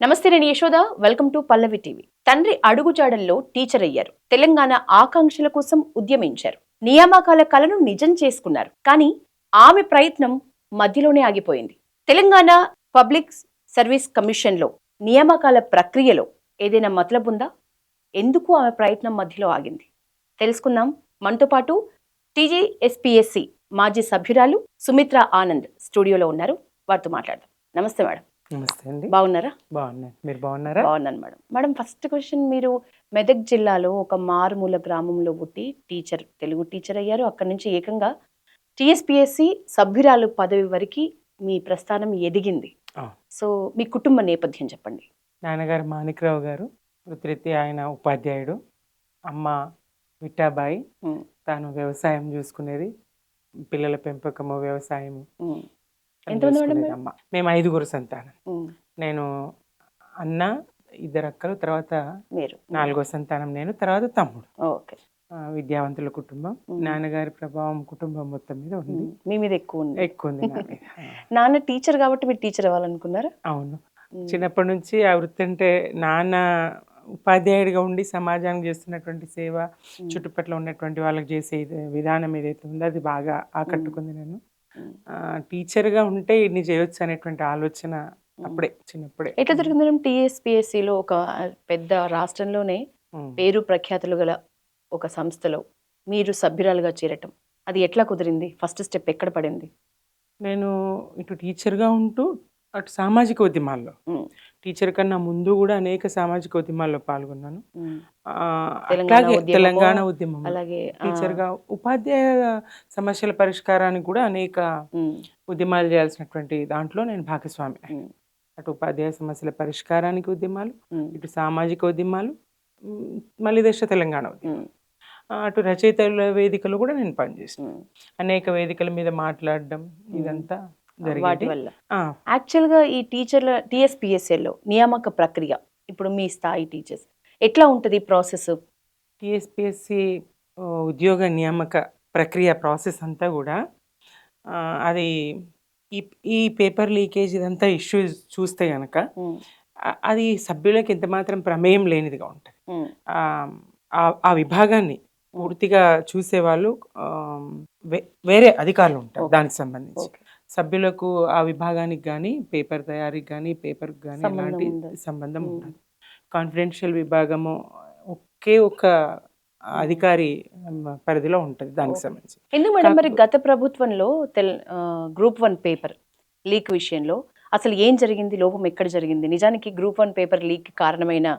నమస్తే, నేను Yashoda. Welcome to Pallavi TV. తండ్రి అడుగుజాడల్లో టీచర్ అయ్యారు. తెలంగాణ ఆకాంక్షల కోసం ఉద్యమించారు. నియామకాల కలను నిజం చేసుకున్నారు. కానీ ఆమె ప్రయత్నం మధ్యలోనే ఆగిపోయింది. తెలంగాణ పబ్లిక్ సర్వీస్ కమిషన్లో నియామకాల ప్రక్రియలో ఏదైనా మతలబు ఉందా? ఎందుకు ఆమె ప్రయత్నం మధ్యలో ఆగింది తెలుసుకుందాం. మనతో పాటు టీజీఎస్పీఎస్సీ మాజీ సభ్యురాలు సుమిత్ర ఆనంద్ స్టూడియోలో ఉన్నారు. వారితో మాట్లాడదాం. నమస్తే మేడం. నమస్తే అండి. బాగున్నారా? బాగున్నాను. మీరు బాగున్నారా? బాగున్నాను మేడం. మేడం, ఫస్ట్ క్వశ్చన్, మీరు మెదక్ జిల్లాలో ఒక మారుమూల గ్రామంలో పుట్టి తెలుగు టీచర్ అయ్యారు. అక్కడి నుంచి ఏకంగా టీఎస్పీఎస్సీ సభ్యురాలు పదవి వరకు మీ ప్రస్థానం ఎదిగింది. సో మీ కుటుంబ నేపథ్యం చెప్పండి. నాన్నగారు మాణిక్రావు గారు, వృత్తిరీత్యా ఆయన ఉపాధ్యాయుడు. అమ్మ విఠాబాయి, తాను వ్యవసాయం చూసుకునేది. పిల్లల పెంపకము, వ్యవసాయము. అమ్మ. మేము 5 సంతానం. నేను అన్న, 2 అక్కలు, తర్వాత మీరు 4వ సంతానం నేను, తర్వాత తమ్ముడు. ఓకే. విద్యావంతుల కుటుంబం. నాన్నగారి ప్రభావం కుటుంబం మొత్తం మీద ఉంది. మీ మీద ఎక్కువ ఉంది. నా మీద. నాన్న టీచర్ కాబట్టి మీరు టీచర్ అవ్వాలనుకున్నారా? అవును. చిన్నప్పటి నుంచి ఆ వృత్తి అంటే, నాన్న ఉపాధ్యాయుడిగా ఉండి సమాజానికి చేస్తున్నటువంటి సేవ, చుట్టుపక్కల ఉన్నటువంటి వాళ్ళకి చేసే విధానం ఏదైతే ఉందో అది బాగా ఆకట్టుకుంది నన్ను. టీచర్గా ఉంటే ఇన్ని చేయొచ్చు అనేటువంటి ఆలోచన అప్పుడే చిన్నప్పుడే. ఎట్లా జరిగింది మేడం? టీఎస్పీఎస్సీలో ఒక పెద్ద రాష్ట్రంలోనే పేరు ప్రఖ్యాతులు గల ఒక సంస్థలో మీరు సభ్యురాలుగా చేరటం, అది ఎట్లా కుదిరింది? ఫస్ట్ స్టెప్ ఎక్కడ పడింది? నేను ఇటు టీచర్గా ఉంటూ అటు సామాజిక ఉద్యమాల్లో, టీచర్ కన్నా ముందు కూడా అనేక సామాజిక ఉద్యమాల్లో పాల్గొన్నాను. అలాగే తెలంగాణ ఉద్యమం, టీచర్గా ఉపాధ్యాయ సమస్యల పరిష్కారానికి కూడా అనేక ఉద్యమాలు చేయాల్సినటువంటి దాంట్లో నేను భాగస్వామి. అటు ఉపాధ్యాయ సమస్యల పరిష్కారానికి ఉద్యమాలు, ఇటు సామాజిక ఉద్యమాలు, మళ్ళీ దేశ తెలంగాణ ఉద్యమం, అటు రచయితల వేదికలు కూడా నేను పనిచేసాను. అనేక వేదికల మీద మాట్లాడడం ఇదంతా వాటి వల్ల. యాక్చువల్గా ఈ టీఎస్పీఎస్సీలో నియామక ప్రక్రియ, ఇప్పుడు మీ స్థాయి టీచర్స్ ఎట్లా ఉంటుంది ప్రాసెస్? టీఎస్పీఎస్సీ ఉద్యోగ నియామక ప్రక్రియ ప్రాసెస్ అంతా కూడా అది ఈ పేపర్ లీకేజ్ ఇదంతా ఇష్యూస్ చూస్తే కనుక అది సభ్యులకు ఎంత మాత్రం ప్రమేయం లేనిదిగా ఉంటుంది. ఆ విభాగాన్ని పూర్తిగా చూసేవాళ్ళు వేరే అధికారులు ఉంటారు. దానికి సంబంధించి సభ్యులకు ఆ విభాగానికి కానీ, పేపర్ తయారీకి కానీ, పేపర్కి కానీ ఎలాంటి సంబంధం ఉండదు. కాన్ఫిడెన్షియల్ విభాగము ఒకే ఒక అధికారి పరిధిలో ఉంటుంది దానికి సంబంధించి. ఎందుకు మేడం మరి గత ప్రభుత్వంలో గ్రూప్ 1 పేపర్ లీక్ విషయంలో అసలు ఏం జరిగింది? లోపం ఎక్కడ జరిగింది? నిజానికి గ్రూప్ 1 పేపర్ లీక్ కారణమైన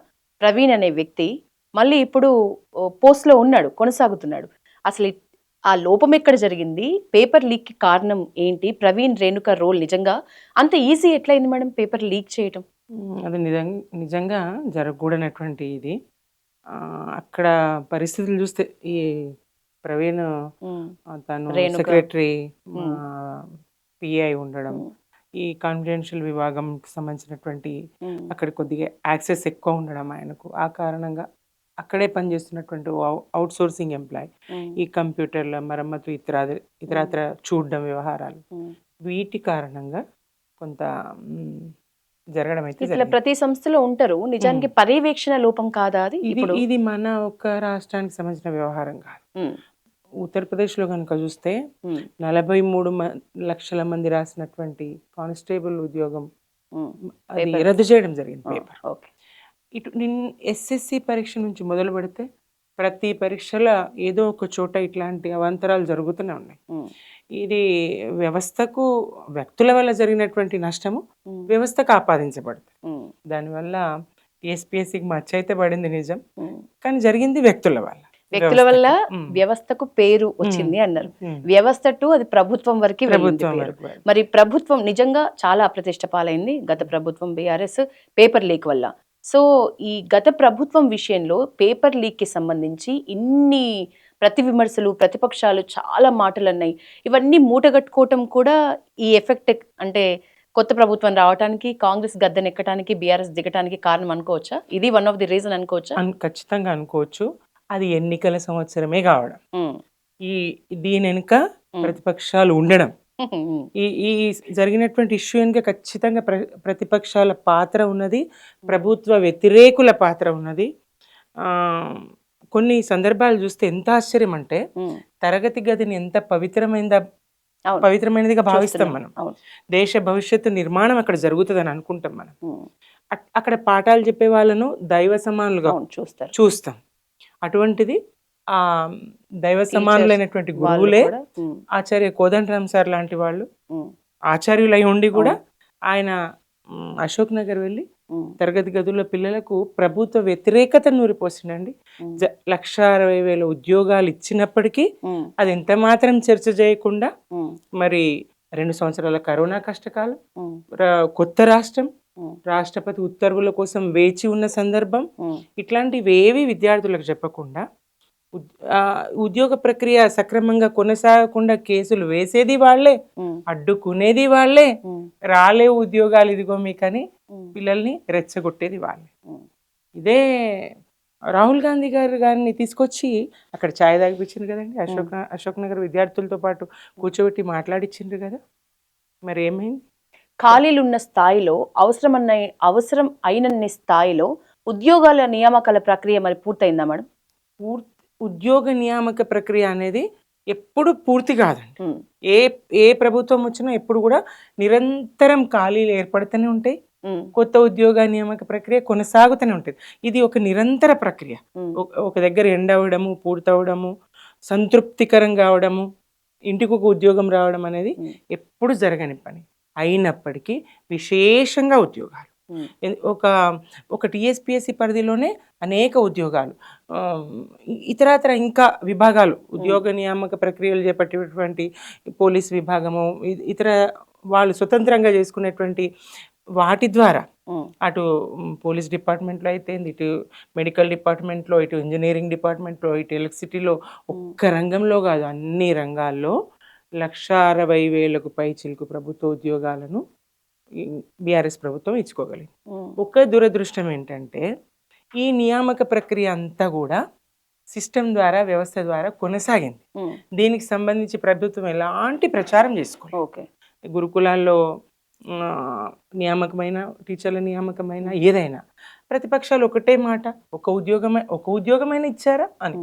ప్రవీణ్ అనే వ్యక్తి మళ్ళీ ఇప్పుడు పోస్ట్లో ఉన్నాడు, కొనసాగుతున్నాడు. అసలు ఆ లోపం ఎక్కడ జరిగింది? పేపర్ లీక్ కి కారణం ఏంటి? ప్రవీణ్ రేణుక రోల్ నిజంగా అంత ఈజీ ఎట్లయింది మేడం పేపర్ లీక్ చేయటం? అది నిజంగా జరగకూడనటువంటి ఇది. అక్కడ పరిస్థితులు చూస్తే ఈ ప్రవీణ్ తను సెక్రటరీ, పిఐ ఉండడం, ఈ కాన్ఫిడెన్షియల్ విభాగంకి సంబంధించినటువంటి అక్కడ కొద్దిగా యాక్సెస్ ఎక్కువ ఉండడం ఆయనకు, ఆ కారణంగా అక్కడే పనిచేస్తున్నటువంటి అవుట్ సోర్సింగ్ ఎంప్లాయ్ ఈ కంప్యూటర్ల మరమ్మతు ఇతరత్ర చూడడం వ్యవహారాలు, వీటి కారణంగా కొంత జరగడం అయితే ఇట్లా ప్రతి సంస్థలో ఉంటారు. నిజానికి పర్యవేక్షణ లోపం కాదా అది? ఇది మన ఒక రాష్ట్రానికి సంబంధించిన వ్యవహారం కాదు. ఉత్తరప్రదేశ్లో కనుక చూస్తే 43 లక్షల మంది రాసినటువంటి కానిస్టేబుల్ ఉద్యోగం రద్దు చేయడం జరిగింది పేపర్. ఇటు ఎస్ఎస్సి పరీక్ష నుంచి మొదలు పెడితే ప్రతి పరీక్షల ఏదో ఒక చోట ఇట్లాంటి అవాంతరాలు జరుగుతూనే ఉన్నాయి. ఇది వ్యవస్థకు, వ్యక్తుల వల్ల జరిగినటువంటి నష్టము వ్యవస్థకు ఆపాదించబడుతుంది. దానివల్ల టీఎస్పీఎస్సీకి మచ్చ అయితే పడింది నిజం, కానీ జరిగింది వ్యక్తుల వల్ల వ్యవస్థకు పేరు వచ్చింది అన్నారు. వ్యవస్థ టు అది ప్రభుత్వం వరకు మరి ప్రభుత్వం నిజంగా చాలా అప్రతిష్ట పాలైంది గత ప్రభుత్వం, బీఆర్ఎస్ పేపర్ లీక్ వల్ల. సో ఈ గత ప్రభుత్వం విషయంలో పేపర్ లీక్ కి సంబంధించి ఇన్ని ప్రతి విమర్శలు, ప్రతిపక్షాలు చాలా మాటలు అన్నాయి. ఇవన్నీ మూటగట్టుకోవటం కూడా ఈ ఎఫెక్ట్, అంటే కొత్త ప్రభుత్వం రావడానికి, కాంగ్రెస్ గద్దెనెక్కడానికి, బీఆర్ఎస్ దిగటానికి కారణం అనుకోవచ్చా? ఇది వన్ ఆఫ్ ది రీజన్ అనుకోవచ్చా? ఖచ్చితంగా అనుకోవచ్చు. అది ఎన్నికల సంవత్సరమే కావడం, దీని వెనుక ప్రతిపక్షాలు ఉండడం, ఈ ఈ జరిగినటువంటి ఇష్యూ వెనుక ఖచ్చితంగా ప్రతిపక్షాల పాత్ర ఉన్నది, ప్రభుత్వ వ్యతిరేకుల పాత్ర ఉన్నది. కొన్ని సందర్భాలు చూస్తే ఎంత ఆశ్చర్యం అంటే తరగతి గదిని ఎంత పవిత్రమైనదిగా భావిస్తాం మనం. దేశ భవిష్యత్తు నిర్మాణం అక్కడ జరుగుతుందని అనుకుంటాం మనం. అక్కడ పాఠాలు చెప్పే వాళ్ళను దైవ సమానులుగా చూస్తాం. అటువంటిది ఆ దైవ సమానులైనటువంటి గురువులే ఆచార్య కోదండరామ్ సార్ లాంటి వాళ్ళు ఆచార్యులై ఉండి కూడా ఆయన అశోక్ నగర్ వెళ్ళి తరగతి గదుల్లో పిల్లలకు ప్రభుత్వ వ్యతిరేకతను నూరిపోసిండండి. 1,60,000 ఉద్యోగాలు ఇచ్చినప్పటికీ అది ఎంత మాత్రం చర్చ చేయకుండా, మరి 2 సంవత్సరాల కరోనా కష్టకాలం, కొత్త రాష్ట్రం, రాష్ట్రపతి ఉత్తర్వుల కోసం వేచి ఉన్న సందర్భం, ఇట్లాంటివేవి విద్యార్థులకు చెప్పకుండా ఉద్యోగ ప్రక్రియ సక్రమంగా కొనసాగకుండా కేసులు వేసేది వాళ్ళే, అడ్డుకునేది వాళ్ళే, రాలే ఉద్యోగాలు ఇదిగో మీకని పిల్లల్ని రెచ్చగొట్టేది వాళ్ళే. ఇదే రాహుల్ గాంధీ గారిని తీసుకొచ్చి అక్కడ ఛాయ్ తాగిపించింది కదండి. అశోక్ నగర్ విద్యార్థులతో పాటు కూర్చోబెట్టి మాట్లాడిచ్చిండ్రు కదా. మరి ఏమైంది? ఖాళీలున్న స్థాయిలో అవసరం అయినన్ని స్థాయిలో ఉద్యోగాల నియామకాల ప్రక్రియ మరి పూర్తయిందా మేడం? ఉద్యోగ నియామక ప్రక్రియ అనేది ఎప్పుడు పూర్తి కాదండి. ఏ ప్రభుత్వం వచ్చినా ఎప్పుడు కూడా నిరంతరం ఖాళీలు ఏర్పడుతూనే ఉంటాయి, కొత్త ఉద్యోగ నియామక ప్రక్రియ కొనసాగుతూనే ఉంటుంది. ఇది ఒక నిరంతర ప్రక్రియ. ఒక దగ్గర ఎండ్ అవ్వడము, పూర్తవడము, సంతృప్తికరం కావడము, ఇంటికి ఒక ఉద్యోగం రావడం అనేది ఎప్పుడు జరగని పని. అయినప్పటికీ విశేషంగా ఉద్యోగాలు ఒక టీఎస్పీఎస్సీ పరిధిలోనే అనేక ఉద్యోగాలు, ఇతరత్ర ఇంకా విభాగాలు, ఉద్యోగ నియామక ప్రక్రియలు చేపట్టేటువంటి పోలీస్ విభాగము, ఇతర వాళ్ళు స్వతంత్రంగా చేసుకునేటువంటి వాటి ద్వారా అటు పోలీస్ డిపార్ట్మెంట్లో అయితే, ఇటు మెడికల్ డిపార్ట్మెంట్లో, ఇటు ఇంజనీరింగ్ డిపార్ట్మెంట్లో, ఇటు ఎలక్ట్రిసిటీలో, ఒక్క రంగంలో కాదు అన్ని రంగాల్లో 1,60,000కు పైచిలుకు ప్రభుత్వ ఉద్యోగాలను బీఆర్ఎస్ ప్రభుత్వం ఇచ్చుకోగలిగింది. ఒక్క దురదృష్టం ఏంటంటే ఈ నియామక ప్రక్రియ అంతా కూడా సిస్టమ్ ద్వారా, వ్యవస్థ ద్వారా కొనసాగింది. దీనికి సంబంధించి ప్రభుత్వం ఎలాంటి ప్రచారం చేసుకోవాలి. గురుకులాల్లో నియామకమైన, టీచర్ల నియామకమైన, ఏదైనా ప్రతిపక్షాలు ఒకటే మాట, ఒక ఉద్యోగమైనా ఇచ్చారా అని.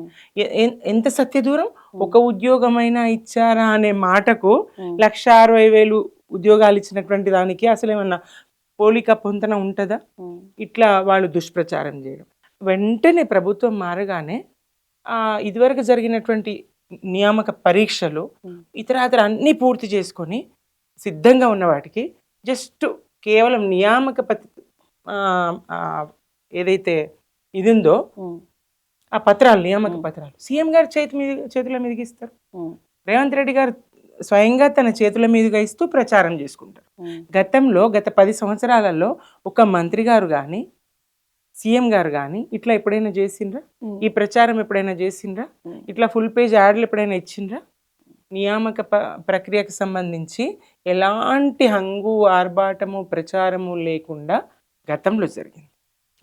ఎంత సత్య దూరం! ఒక ఉద్యోగమైనా ఇచ్చారా అనే మాటకు 1,60,000 ఉద్యోగాలు ఇచ్చినటువంటి దానికి అసలు ఏమన్నా పోలిక పొంతన ఉంటుందా? ఇట్లా వాళ్ళు దుష్ప్రచారం చేయడం. వెంటనే ప్రభుత్వం మారగానే ఇదివరకు జరిగినటువంటి నియామక పరీక్షలు ఇతర అన్నీ పూర్తి చేసుకొని సిద్ధంగా ఉన్న వాటికి జస్ట్ కేవలం ఏదైతే ఇది ఉందో ఆ పత్రాలు, నియామక పత్రాలు సీఎం గారు చేతుల మీదకి ఇస్తారు. రేవంత్ రెడ్డి గారు స్వయంగా తన చేతుల మీదుగా ఇస్తూ ప్రచారం చేసుకుంటారు. గత 10 సంవత్సరాలలో ఒక మంత్రి గారు కానీ, సీఎం గారు కానీ ఇట్లా ఎప్పుడైనా చేసిండ్రా? ఈ ప్రచారం ఎప్పుడైనా చేసిండ్రా? ఇట్లా ఫుల్ పేజ్ యాడ్లు ఎప్పుడైనా ఇచ్చిండ్రా? నియామక ప్రక్రియకు సంబంధించి ఎలాంటి హంగు, ఆర్భాటము, ప్రచారము లేకుండా గతంలో జరిగింది.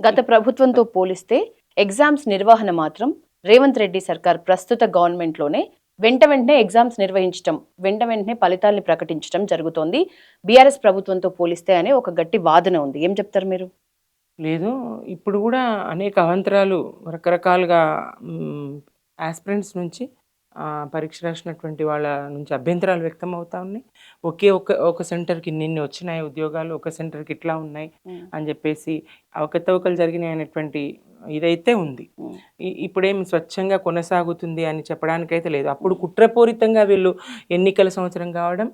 గత ప్రభుత్వంతో పోలిస్తే ఎగ్జామ్స్ నిర్వహణ మాత్రం రేవంత్ రెడ్డి సర్కార్ ప్రస్తుత గవర్నమెంట్లోనే వెంటనే ఎగ్జామ్స్ నిర్వహించడం, వెంటనే ఫలితాల్ని ప్రకటించడం జరుగుతోంది. బీఆర్ఎస్ ప్రభుత్వంతో పోలిస్తే అనే ఒక గట్టి వాదన ఉంది. ఏం చెప్తారు మీరు? లేదు, ఇప్పుడు కూడా అనేక అవాంతరాలు రకరకాలుగా ఆస్పిరెంట్స్ నుంచి, పరీక్ష రాసినటువంటి వాళ్ళ నుంచి అభ్యంతరాలు వ్యక్తం అవుతా ఉన్నాయి. ఒక సెంటర్కి నిన్న వచ్చినాయి ఉద్యోగాలు, ఒక సెంటర్కి ఇట్లా ఉన్నాయి అని చెప్పేసి అవకతవకలు జరిగినాయి అనేటువంటి ఇదైతే ఉంది. ఇప్పుడేం స్వచ్ఛంగా కొనసాగుతుంది అని చెప్పడానికైతే లేదు. అప్పుడు కుట్రపూరితంగా వీళ్ళు ఎన్నికల సంవత్సరం కావడం,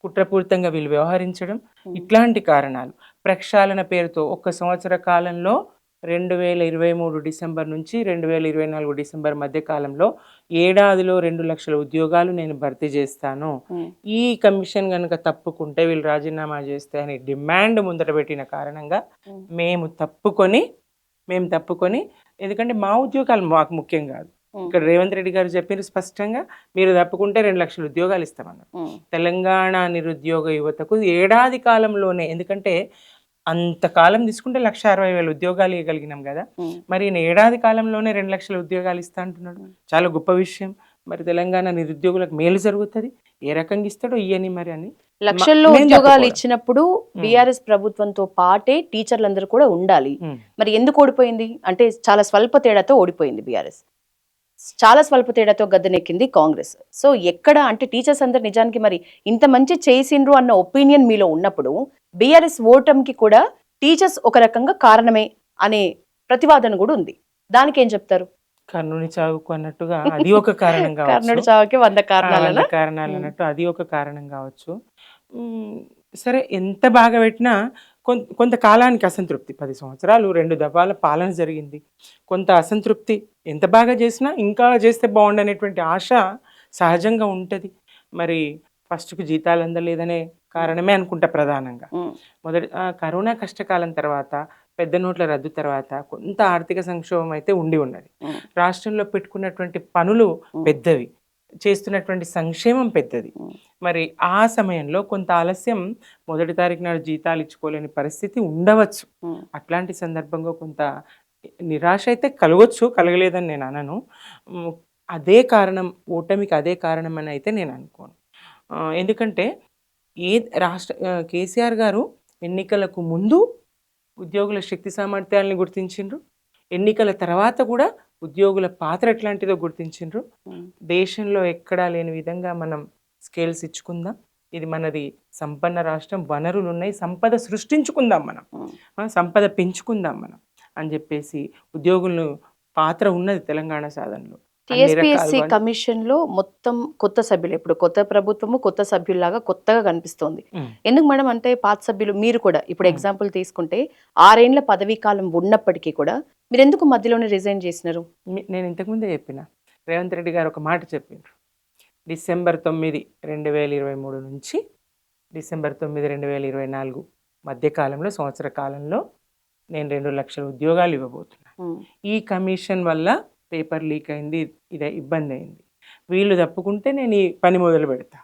కుట్రపూరితంగా వీళ్ళు వ్యవహరించడం, ఇట్లాంటి కారణాలు ప్రక్షాళన పేరుతో 1 సంవత్సర కాలంలో 2023 డిసెంబర్ నుంచి 2024 డిసెంబర్ మధ్య కాలంలో ఏడాదిలో 2 లక్షల ఉద్యోగాలు నేను భర్తీ చేస్తాను, ఈ కమిషన్ కనుక తప్పుకుంటే వీళ్ళు రాజీనామా చేస్తే అని డిమాండ్ ముందట పెట్టిన కారణంగా మేము తప్పుకొని, ఎందుకంటే మా ఉద్యోగాలు మాకు ముఖ్యం కాదు. ఇక్కడ రేవంత్ రెడ్డి గారు చెప్పారు స్పష్టంగా, మీరు తప్పుకుంటే 2 లక్షల ఉద్యోగాలు ఇస్తామన్నారు. తెలంగాణ నిరుద్యోగ యువతకు ఏడాది కాలంలోనే, ఎందుకంటే అంతకాలం తీసుకుంటే 1,60,000 ఉద్యోగాలు ఇవ్వగలిగినాం కదా, మరి ఏడాది కాలంలోనే 2 లక్షల ఉద్యోగాలు ఇస్తా అంటున్నాడు. చాలా గొప్ప విషయం. మరి తెలంగాణ నిరుద్యోగులకు మేలు జరుగుతుంది, ఏ రకంగా ఇస్తాడో ఇయ్యని మరి అని లక్షల్లో నేను ఉద్యోగాలు తప్పుకోవడం. ఇచ్చినప్పుడు బీఆర్ఎస్ ప్రభుత్వంతో పాటే టీచర్లందరూ కూడా ఉండాలి. మరి ఎందుకు ఓడిపోయింది అంటే చాలా స్వల్ప తేడాతో ఓడిపోయింది బీఆర్ఎస్, చాలా స్వల్ప తేడాతో గద్దెనెక్కింది కాంగ్రెస్. సో ఎక్కడ అంటే టీచర్స్ అందరు నిజానికి మరి ఇంత మంచి చేసిండ్రు అన్న ఒపీనియన్ మీలో ఉన్నప్పుడు బీఆర్ఎస్ ఓటమికి కూడా టీచర్స్ ఒక రకంగా కారణమే అనే ప్రతివాదన కూడా ఉంది. దానికి ఏం చెప్తారు? కర్ణుని చావుకు అన్నట్టుగా అది ఒక కారణం కర్ణుడి కావచ్చు, చావుకి 100 కారణాల 100 కారణాలు అన్నట్టు అది ఒక కారణం కావచ్చు. సరే, ఎంత బాగా పెట్టినా కొంత కాలానికి అసంతృప్తి. 10 సంవత్సరాలు 2 దఫాల పాలన జరిగింది. కొంత అసంతృప్తి, ఎంత బాగా చేసినా ఇంకా చేస్తే బాగుండనేటువంటి ఆశ సహజంగా ఉంటుంది. మరి ఫస్ట్కు జీతాలు అందలేదనే కారణమే అనుకుంటా ప్రధానంగా. కరోనా కష్టకాలం తర్వాత, పెద్ద నోట్ల రద్దు తర్వాత కొంత ఆర్థిక సంక్షోభం అయితే ఉన్నది. రాష్ట్రంలో పెట్టుకున్నటువంటి పనులు పెద్దవి, చేస్తున్నటువంటి సంక్షేమం పెద్దది. మరి ఆ సమయంలో కొంత ఆలస్యం, 1వ తారీఖు నాడు జీతాలు ఇచ్చుకోలేని పరిస్థితి ఉండవచ్చు. అట్లాంటి సందర్భంగా కొంత నిరాశ అయితే కలగొచ్చు, కలగలేదని నేను అనను. అదే కారణం, ఓటమికి అదే కారణం అని అయితే నేను అనుకోను. ఎందుకంటే కేసీఆర్ గారు ఎన్నికలకు ముందు ఉద్యోగుల శక్తి సామర్థ్యాలని గుర్తించిండ్రు, ఎన్నికల తర్వాత కూడా ఉద్యోగుల పాత్ర ఎట్లాంటిదో గుర్తించిండ్రు. దేశంలో ఎక్కడా లేని విధంగా మనం స్కేల్స్ ఇచ్చుకుందాం, ఇది మనది సంపన్న రాష్ట్రం, వనరులు ఉన్నాయి, సంపద సృష్టించుకుందాం మనం, సంపద పెంచుకుందాం మనం అని చెప్పేసి ఉద్యోగులను పాత్ర ఉన్నది తెలంగాణ సాధనలో. టీఎస్పీఎస్సీ కమిషన్ లో మొత్తం కొత్త సభ్యులు, ఇప్పుడు కొత్త ప్రభుత్వము కొత్త సభ్యుల్లాగా కొత్తగా కనిపిస్తోంది. ఎందుకు మేడం అంటే పాత సభ్యులు మీరు కూడా ఇప్పుడు ఎగ్జాంపుల్ తీసుకుంటే 6 ఏళ్ల పదవీ కాలం ఉన్నప్పటికీ కూడా మీరు ఎందుకు మధ్యలోనే రిజైన్ చేసినారు? నేను ఇంతకుముందే చెప్పిన, రేవంత్ రెడ్డి గారు ఒక మాట చెప్పిండ్రు, డిసెంబర్ 9, 2023 నుంచి డిసెంబర్ 9, 2024 మధ్యకాలంలో, సంవత్సర కాలంలో నేను 2 లక్షల ఉద్యోగాలు ఇవ్వబోతున్నాను. ఈ కమిషన్ వల్ల పేపర్ లీక్ అయింది, ఇదే ఇబ్బంది అయింది, వీళ్ళు తప్పుకుంటే నేను ఈ పని మొదలు పెడతా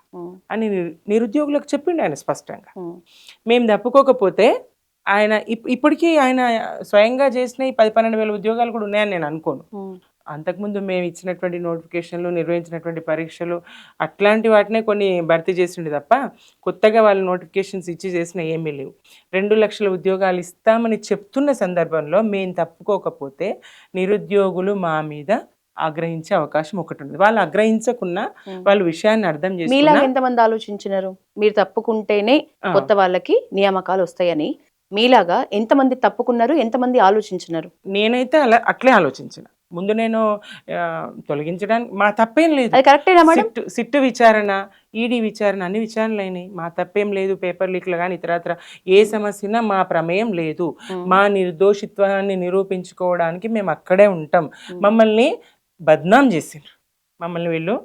అని నిరుద్యోగులకు చెప్పిండు ఆయన స్పష్టంగా. మేము తప్పుకోకపోతే ఆయన ఇప్పటికీ ఆయన స్వయంగా చేసిన ఈ 10-12 వేల ఉద్యోగాలు కూడా ఉన్నాయని నేను అనుకోను. అంతకుముందు మేము ఇచ్చినటువంటి నోటిఫికేషన్లు, నిర్వహించినటువంటి పరీక్షలు అట్లాంటి వాటినే కొన్ని భర్తీ చేసిండు తప్ప కొత్తగా వాళ్ళు నోటిఫికేషన్స్ ఇచ్చి చేసిన ఏమీ లేవు. 2 లక్షల ఉద్యోగాలు ఇస్తామని చెప్తున్న సందర్భంలో మేము తప్పుకోకపోతే నిరుద్యోగులు మా మీద ఆగ్రహించే అవకాశం ఒకటి ఉంది. వాళ్ళు ఆగ్రహించకున్నా వాళ్ళు విషయాన్ని అర్థం చేసుకున్నా. మీలా ఎంతమంది ఆలోచించినారు మీరు తప్పుకుంటేనే కొత్త వాళ్ళకి నియామకాలు వస్తాయని? మీలాగా ఎంతమంది తప్పుకున్నారు, ఎంతమంది ఆలోచించినారు? నేనైతే అట్లే ఆలోచించిన. ముందు నేను తొలగించడానికి మా తప్పేం లేదు, సిట్టు విచారణ, ఈడీ విచారణ, అన్ని విచారణలు అయినాయి, మా తప్పేం లేదు. పేపర్ లీక్లు కానీ ఇతరత్ర ఏ సమస్యనా మా ప్రమేయం లేదు. మా నిర్దోషిత్వాన్ని నిరూపించుకోవడానికి మేము అక్కడే ఉంటాం. మమ్మల్ని బద్నాం చేసిండ్రు, మమ్మల్ని వీళ్ళు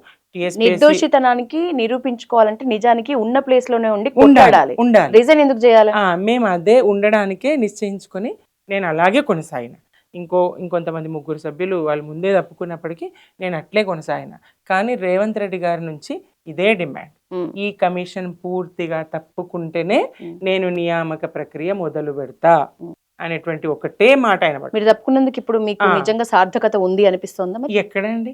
నిర్దోషితనానికి నిరూపించుకోవాలంటే నిజానికి ఉన్న ప్లేస్ లోనే ఉండాలి. రీజన్ ఎందుకు చేయాలి? మేము అదే ఉండడానికే నిశ్చయించుకొని నేను అలాగే కొనసాగిన. ఇంకొంతమంది 3 సభ్యులు వాళ్ళు ముందే తప్పుకున్నప్పటికీ నేను అట్లే కొనసాగిన. కానీ రేవంత్ రెడ్డి గారి నుంచి ఇదే డిమాండ్, ఈ కమిషన్ పూర్తిగా తప్పుకుంటేనే నేను నియామక ప్రక్రియ మొదలు పెడతా అనేటువంటి ఒకటే మాట ఆయన. మీరు తప్పుకున్నందుకు ఇప్పుడు మీకు నిజంగా సార్థకత ఉంది అనిపిస్తుందా? ఎక్కడండి,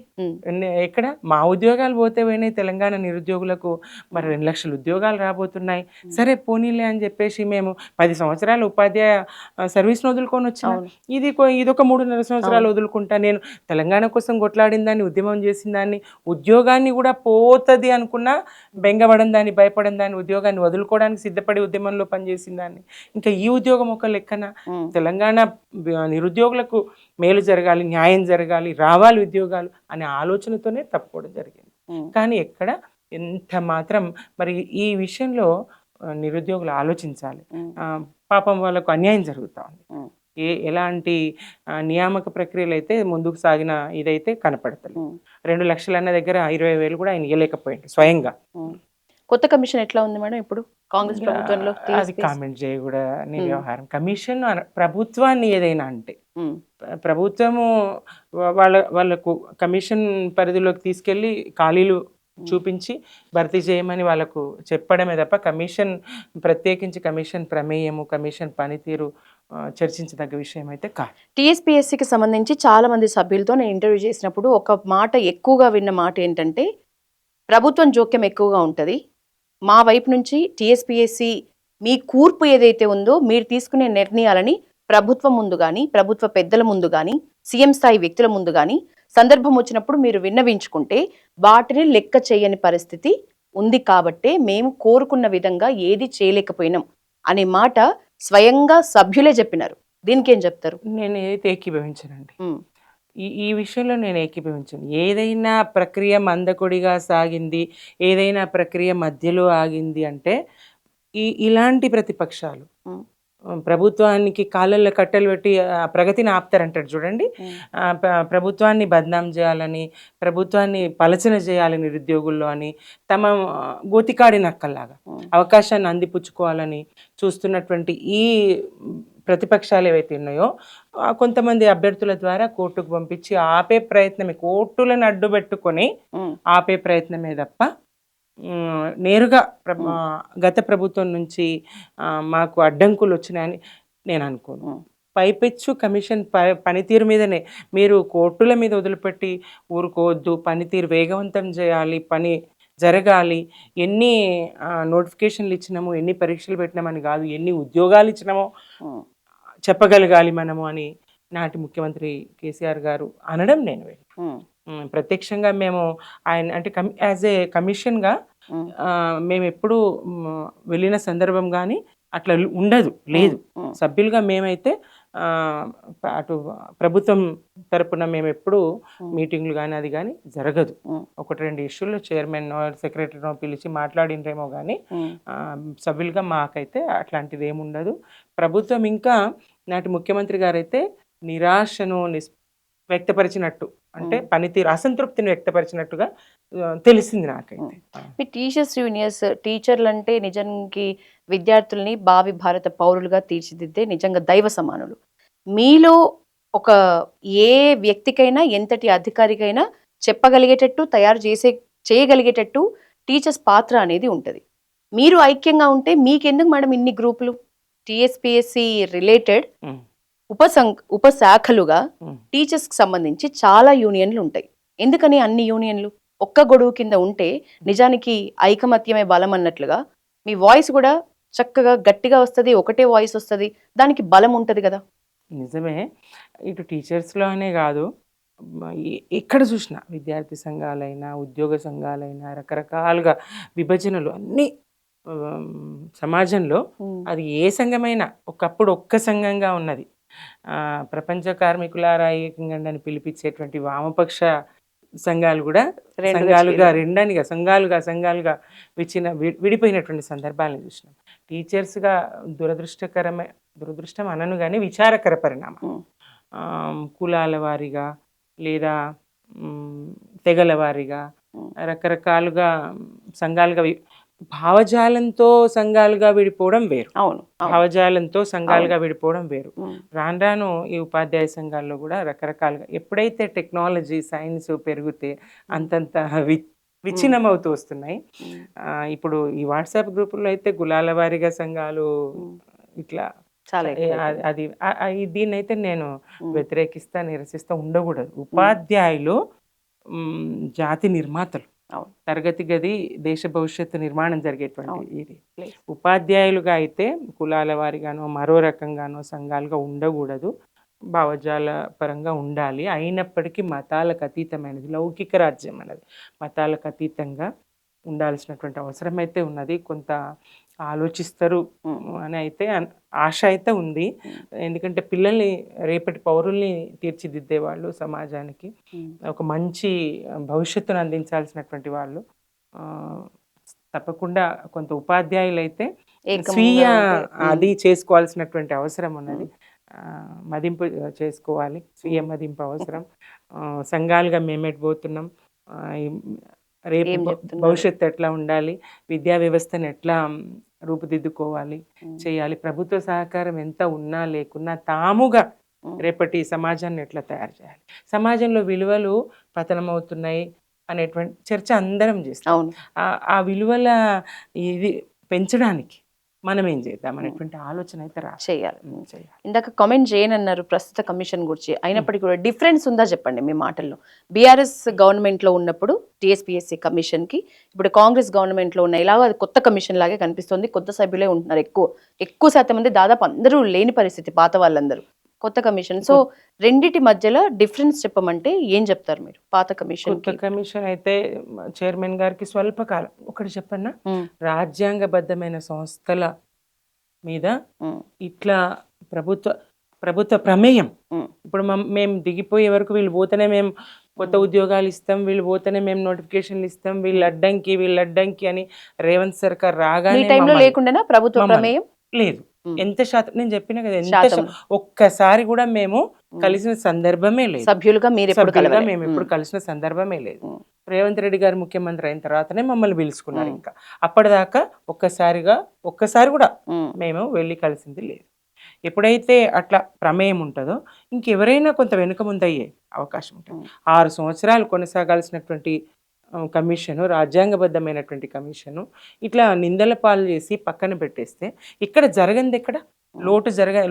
ఎక్కడ? మా ఉద్యోగాలు పోతే పోయినాయి, తెలంగాణ నిరుద్యోగులకు మరి 2 లక్షల ఉద్యోగాలు రాబోతున్నాయి. సరే పోనీలే అని చెప్పేసి మేము 10 సంవత్సరాలు ఉపాధ్యాయ సర్వీస్ను వదులుకొని వచ్చినాం. ఇదొక 3.5 సంవత్సరాలు వదులుకుంటా. నేను తెలంగాణ కోసం కొట్లాడిన దాన్ని, ఉద్యమం చేసిన దాన్ని, ఉద్యోగాన్ని కూడా పోతుంది అనుకున్నా బెంగపడని దాన్ని, భయపడని దాన్ని, ఉద్యోగాన్ని వదులుకోవడానికి సిద్ధపడి ఉద్యమంలో పనిచేసిన దాన్ని, ఇంకా ఈ ఉద్యోగం ఒక లెక్కన? తెలంగాణ నిరుద్యోగులకు మేలు జరగాలి, న్యాయం జరగాలి, రావాలి ఉద్యోగాలు అనే ఆలోచనతోనే తప్పుకోవడం జరిగింది. కానీ ఎక్కడ ఎంత మాత్రం మరి ఈ విషయంలో నిరుద్యోగులు ఆలోచించాలి. పాపం వాళ్ళకు అన్యాయం జరుగుతూ ఉంది. ఎలాంటి నియామక ప్రక్రియలు అయితే ముందుకు సాగిన ఇదైతే కనపడతలేదు. 2 లక్షలు అన్న దగ్గర 20,000 కూడా ఆయన ఇవ్వలేకపోయింది స్వయంగా. కొత్త కమిషన్ ఎట్లా ఉంది మేడం ఇప్పుడు కాంగ్రెస్ ప్రభుత్వంలో? అది కామెంట్ చేయకూడ నీ వ్యవహారం. కమిషన్ ప్రభుత్వాన్ని ఏదైనా అంటే ప్రభుత్వము వాళ్ళకు కమిషన్ పరిధిలోకి తీసుకెళ్ళి ఖాళీలు చూపించి భర్తీ చేయమని వాళ్ళకు చెప్పడమే తప్ప కమిషన్ ప్రత్యేకించి కమిషన్ ప్రమేయము కమిషన్ పనితీరు చర్చించదగ్గ విషయం అయితే కాదు. టీఎస్పీఎస్సీకి సంబంధించి చాలా మంది సభ్యులతో నేను ఇంటర్వ్యూ చేసినప్పుడు ఒక మాట ఎక్కువగా విన్న మాట ఏంటంటే ప్రభుత్వం జోక్యం ఎక్కువగా ఉంటుంది, మా వైపు నుంచి టీఎస్పీఎస్సీ మీ కూర్పు ఏదైతే ఉందో మీరు తీసుకునే నిర్ణయాలని ప్రభుత్వం ముందు కానీ ప్రభుత్వ పెద్దల ముందు కానీ సీఎం స్థాయి వ్యక్తుల ముందు కానీ సందర్భం వచ్చినప్పుడు మీరు విన్నవించుకుంటే వాటిని లెక్క చేయని పరిస్థితి ఉంది కాబట్టే మేము కోరుకున్న విధంగా ఏది చేయలేకపోయినాం అనే మాట స్వయంగా సభ్యులే చెప్పినారు. దీనికి ఏం చెప్తారు? నేను ఏదైతే ఏకీభవించనండి. ఈ విషయంలో నేను ఏకీభవించను. ఏదైనా ప్రక్రియ మందకొడిగా సాగింది, ఏదైనా ప్రక్రియ మధ్యలో ఆగింది అంటే ఇలాంటి ప్రతిపక్షాలు ప్రభుత్వానికి కాళ్ళల్లో కట్టెలు పెట్టి ప్రగతిని ఆపుతారంటాడు చూడండి. ప్రభుత్వాన్ని బద్నాం చేయాలని, ప్రభుత్వాన్ని పలచన చేయాలని నిరుద్యోగుల్లో అని, తమ గోతికాడి నక్కల్లాగా అవకాశాన్ని అందిపుచ్చుకోవాలని చూస్తున్నటువంటి ఈ ప్రతిపక్షాలు ఏవైతే ఉన్నాయో కొంతమంది అభ్యర్థుల ద్వారా కోర్టుకు పంపించి ఆపే ప్రయత్నమే, కోర్టులను అడ్డుపెట్టుకొని ఆపే ప్రయత్నమే తప్ప నేరుగా గత ప్రభుత్వం నుంచి మాకు అడ్డంకులు వచ్చినాయని నేను అనుకోను. పైపెచ్చు కమిషన్ పనితీరు మీదనే, మీరు కోర్టుల మీద వదిలిపెట్టి ఊరుకోవద్దు, పనితీరు వేగవంతం చేయాలి, పని జరగాలి, ఎన్ని నోటిఫికేషన్లు ఇచ్చినామో ఎన్ని పరీక్షలు పెట్టినామని కాదు, ఎన్ని ఉద్యోగాలు ఇచ్చినామో చెప్పగలగాలి మనము అని నాటి ముఖ్యమంత్రి కేసీఆర్ గారు అనడం నేను ప్రత్యక్షంగా మేము ఆయన అంటే యాజ్ ఏ కమిషన్గా మేము ఎప్పుడు వెళ్ళిన సందర్భం కానీ అట్లా ఉండదు, లేదు. సభ్యులుగా మేమైతే అటు ప్రభుత్వం తరపున మేము ఎప్పుడు మీటింగ్లు కానీ అది కానీ జరగదు. ఒకటి రెండు ఇష్యూలు చైర్మన్ సెక్రటరీనో పిలిచి మాట్లాడినరేమో కానీ సభ్యులుగా మాకైతే అట్లాంటిది ఏముండదు. ప్రభుత్వం ఇంకా నాటి ముఖ్యమంత్రి గారైతే నిరాశను వ్యక్తపరిచినట్టు, అంటే పనితీరు అసంతృప్తిని వ్యక్తపరిచినట్టుగా తెలిసింది నాకైతే. మీ టీచర్స్ యూనియన్స్, టీచర్లు అంటే నిజానికి విద్యార్థుల్ని భావి భారత పౌరులుగా తీర్చిదిద్దే నిజంగా దైవ సమానులు. మీలో ఒక ఏ వ్యక్తికైనా ఎంతటి అధికారికైనా చెప్పగలిగేటట్టు చేయగలిగేటట్టు టీచర్స్ పాత్ర అనేది ఉంటుంది. మీరు ఐక్యంగా ఉంటే మీకెందుకు మేడం ఇన్ని గ్రూపులు? టీఎస్పీఎస్సీ రిలేటెడ్ ఉపశాఖలుగా టీచర్స్కి సంబంధించి చాలా యూనియన్లు ఉంటాయి. ఎందుకని అన్ని యూనియన్లు ఒక్క గొడుగు కింద ఉంటే నిజానికి ఐకమత్యమే బలం అన్నట్లుగా మీ వాయిస్ కూడా చక్కగా గట్టిగా వస్తుంది, ఒకటే వాయిస్ వస్తుంది, దానికి బలం ఉంటుంది కదా. నిజమే. ఇటు టీచర్స్లో అనే కాదు, ఎక్కడ చూసినా విద్యార్థి సంఘాలైనా ఉద్యోగ సంఘాలైనా రకరకాలుగా విభజనలు అన్నీ సమాజంలో. అది ఏ సంఘమైనా ఒకప్పుడు ఒక్క సంఘంగా ఉన్నది. ప్రపంచ కార్మికులారా ఏకంగా అని పిలిపించేటువంటి వామపక్ష సంఘాలు కూడా సంఘాలుగా విడిపోయినటువంటి సందర్భాలను చూసినాం. టీచర్స్గా దురదృష్టం అనను కానీ విచారకర పరిణామం. కులాల వారీగా లేదా తెగల వారీగా రకరకాలుగా సంఘాలుగా భావజాలంతో సంఘాలుగా విడిపోవడం వేరు. భావజాలంతో సంఘాలుగా విడిపోవడం వేరు. రాను రాను ఈ ఉపాధ్యాయ సంఘాల్లో కూడా రకరకాలుగా ఎప్పుడైతే టెక్నాలజీ సైన్స్ పెరిగితే అంతంత విచ్ఛిన్నమవుతూ వస్తున్నాయి. ఇప్పుడు ఈ వాట్సాప్ గ్రూపుల్లో అయితే గులాల వారీగా సంఘాలు ఇట్లా అది దీన్ని అయితే నేను వ్యతిరేకిస్తా, నిరసిస్తా. ఉండకూడదు. ఉపాధ్యాయులు జాతి నిర్మాతలు, తరగతి గది దేశ భవిష్యత్తు నిర్మాణం జరిగేటువంటి ఇది. ఉపాధ్యాయులుగా అయితే కులాల వారిగానో మరో రకంగానో సంఘాలుగా ఉండకూడదు, భావజాల పరంగా ఉండాలి. అయినప్పటికీ మతాలకు అతీతమైనది లౌకిక రాజ్యం అనేది, మతాలకు అతీతంగా ఉండాల్సినటువంటి అవసరం అయితే ఉన్నది. కొంత ఆలోచిస్తారు అని అయితే ఆశ అయితే ఉంది. ఎందుకంటే పిల్లల్ని, రేపటి పౌరుల్ని తీర్చిదిద్దే వాళ్ళు, సమాజానికి ఒక మంచి భవిష్యత్తును అందించాల్సినటువంటి వాళ్ళు తప్పకుండా కొంత ఉపాధ్యాయులు అయితే స్వీయ అది చేసుకోవాల్సినటువంటి అవసరం ఉన్నది. మదింపు చేసుకోవాలి, స్వీయ మదింపు అవసరం. సంఘాలుగా మేమెట్టిపోతున్నాం, రేపు భవిష్యత్తు ఎట్లా ఉండాలి, విద్యా వ్యవస్థను ఎట్లా రూపుదిద్దుకోవాలి చేయాలి, ప్రభుత్వ సహకారం ఎంత ఉన్నా లేకున్నా తాముగా రేపటి సమాజాన్ని ఎట్లా తయారు చేయాలి. సమాజంలో విలువలు పతనమవుతున్నాయి, అనేటువంటి చర్చ అందరం చేస్తాం. అవును. ఆ విలువల ఇది పెంచడానికి మనం ఏం చేద్దాం అనేటువంటి ఆలోచన అయితే చేయాలి. చేయాలి. ఇందాక కామెంట్ చేయనన్నారు ప్రస్తుత కమిషన్ గురించి. అయినప్పటికీ కూడా డిఫరెన్స్ ఉందా చెప్పండి మీ మాటల్లో. బీఆర్ఎస్ గవర్నమెంట్ లో ఉన్నప్పుడు టీఎస్పీఎస్సీ కమిషన్ కి, ఇప్పుడు కాంగ్రెస్ గవర్నమెంట్ లో ఉన్న ఇలాగ అది కొత్త కమిషన్ లాగే కనిపిస్తుంది. కొత్త సభ్యులే ఉంటున్నారు, ఎక్కువ శాతం మంది, దాదాపు అందరూ లేని పరిస్థితి, పాత వాళ్ళందరూ. కొత్త కమిషన్. సో రెండిటి మధ్యలో డిఫరెన్స్ చెప్పమంటే ఏం చెప్తారు మీరు? పాత కమిషన్ కొత్త కమిషన్ అయితే చైర్మన్ గారికి స్వల్పకాలం, ఒకటి చెప్పన్నా, రాజ్యాంగబద్ధమైన సంస్థల మీద ఇట్లా ప్రభుత్వ ప్రమేయం. ఇప్పుడు మేము దిగిపోయే వరకు వీళ్ళు పోతేనే మేము కొత్త ఉద్యోగాలు ఇస్తాం, వీళ్ళు పోతేనే మేము నోటిఫికేషన్లు ఇస్తాం, వీళ్ళు అడ్డంకి అని రేవంత్ సర్కార్ రాగానే లేకుండా ప్రభుత్వ ప్రమేయం లేదు. ఎంత శాతం నేను చెప్పిన కదా, ఎంత ఒక్కసారి కూడా మేము కలిసిన సందర్భమే లేదు. సభ్యులుగా మేము ఎప్పుడు కలిసిన సందర్భమే లేదు. రేవంత్ రెడ్డి గారు ముఖ్యమంత్రి అయిన తర్వాతనే మమ్మల్ని పిలుచుకున్నారు. ఇంకా అప్పటిదాకా ఒక్కసారి కూడా మేము వెళ్ళి కలిసింది లేదు. ఎప్పుడైతే అట్లా ప్రమేయం ఉంటుందో ఇంకెవరైనా కొంత వెనుక ముందయ్యే అవకాశం ఉంటుంది. 6 సంవత్సరాలు కొనసాగాల్సినటువంటి కమిషను, రాజ్యాంగబద్ధమైనటువంటి కమిషను ఇట్లా నిందల పాలు చేసి పక్కన పెట్టేస్తే ఇక్కడ జరగంది ఎక్కడ,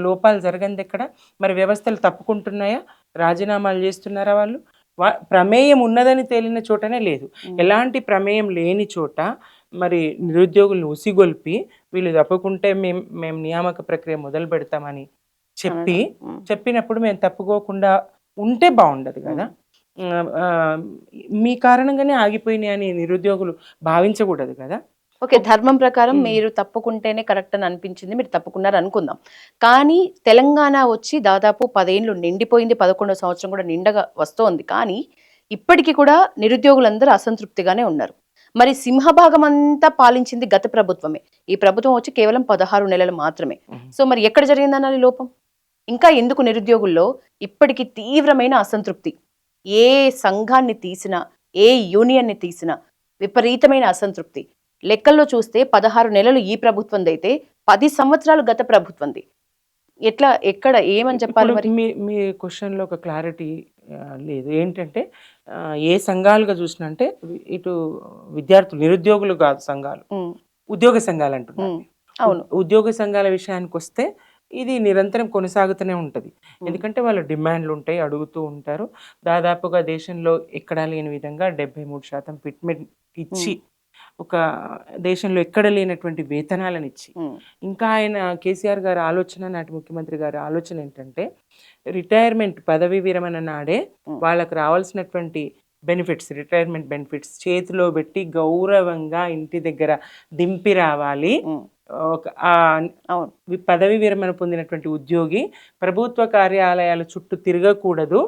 లోపాలు జరగంది ఎక్కడ? మరి వ్యవస్థలు తప్పుకుంటున్నాయా? రాజీనామాలు చేస్తున్నారా వాళ్ళు? ప్రమేయం ఉన్నదని తేలిన చోటనే లేదు. ఎలాంటి ప్రమేయం లేని చోట మరి నిరుద్యోగులను ఉసిగొల్పి వీళ్ళు తప్పుకుంటే మేము నియామక ప్రక్రియ మొదలు పెడతామని చెప్పినప్పుడు మేము తప్పుకోకుండా ఉంటే బాగుండదు కదా. మీ కారణంగానే ఆగిపోయినాయి అని నిరుద్యోగులు భావించకూడదు కదా. ఓకే, ధర్మం ప్రకారం మీరు తప్పుకుంటేనే కరెక్ట్ అని అనిపించింది, మీరు తప్పుకున్నారు అనుకుందాం. కానీ తెలంగాణ వచ్చి దాదాపు 10 ఏళ్ళు నిండిపోయింది, 11వ సంవత్సరం కూడా నిండగా వస్తోంది. కానీ ఇప్పటికీ కూడా నిరుద్యోగులందరూ అసంతృప్తిగానే ఉన్నారు. మరి సింహభాగం అంతా పాలించింది గత ప్రభుత్వమే. ఈ ప్రభుత్వం వచ్చి కేవలం 16 నెలలు మాత్రమే. సో మరి ఎక్కడ జరిగిందన్నది లోపం? ఇంకా ఎందుకు నిరుద్యోగుల్లో ఇప్పటికీ తీవ్రమైన అసంతృప్తి? ఏ సంఘాన్ని తీసినా, ఏ యూనియన్ని తీసినా విపరీతమైన అసంతృప్తి. లెక్కల్లో చూస్తే 16 నెలలు ఈ ప్రభుత్వంది అయితే 10 సంవత్సరాలు గత ప్రభుత్వంది. ఎక్కడ ఏమని చెప్పాలి మరి? మీ క్వశ్చన్లో ఒక క్లారిటీ లేదు. ఏంటంటే ఏ సంఘాలుగా చూసినా అంటే ఇటు విద్యార్థులు, నిరుద్యోగులు కాదు సంఘాలు, ఉద్యోగ సంఘాలు అంటున్నారు. అవును, ఉద్యోగ సంఘాల విషయానికి వస్తే ఇది నిరంతరం కొనసాగుతూనే ఉంటుంది. ఎందుకంటే వాళ్ళ డిమాండ్లు ఉంటాయి, అడుగుతూ ఉంటారు. దాదాపుగా దేశంలో ఎక్కడా లేని విధంగా 73% ఫిట్మెంట్ ఇచ్చి, ఒక దేశంలో ఎక్కడ లేనటువంటి వేతనాలను ఇచ్చి, ఇంకా ఆయన కేసీఆర్ గారి ఆలోచన, నాటి ముఖ్యమంత్రి గారి ఆలోచన ఏంటంటే రిటైర్మెంట్, పదవీ విరమణ నాడే వాళ్ళకు రావాల్సినటువంటి బెనిఫిట్స్, రిటైర్మెంట్ బెనిఫిట్స్ చేతిలో పెట్టి గౌరవంగా ఇంటి దగ్గర దింపి రావాలి. పదవి విరమణ పొందినటువంటి ఉద్యోగి ప్రభుత్వ కార్యాలయాల చుట్టూ తిరగకూడదు,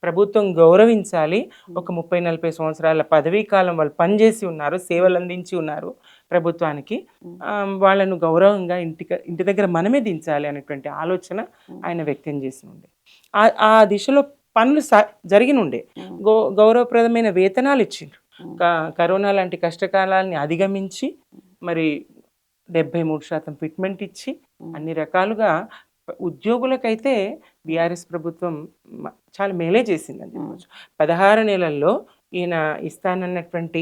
ప్రభుత్వం గౌరవించాలి. ఒక 30-40 సంవత్సరాల పదవీ కాలం వాళ్ళు పనిచేసి ఉన్నారు, సేవలు అందించి ఉన్నారు ప్రభుత్వానికి, వాళ్ళను గౌరవంగా ఇంటి దగ్గర మనమే దించాలి అనేటువంటి ఆలోచన ఆయన వ్యక్తం చేసి ఉండే. ఆ దిశలో పనులు జరిగినుండే. గౌరవప్రదమైన వేతనాలు ఇచ్చిండ్రు. కరోనా లాంటి కష్టకాలాన్ని అధిగమించి మరి 73% ఫిట్మెంట్ ఇచ్చి అన్ని రకాలుగా ఉద్యోగులకైతే బీఆర్ఎస్ ప్రభుత్వం చాలా మేలే చేసిందని చెప్పవచ్చు. 16 నెలల్లో ఈయన ఇస్తానన్నటువంటి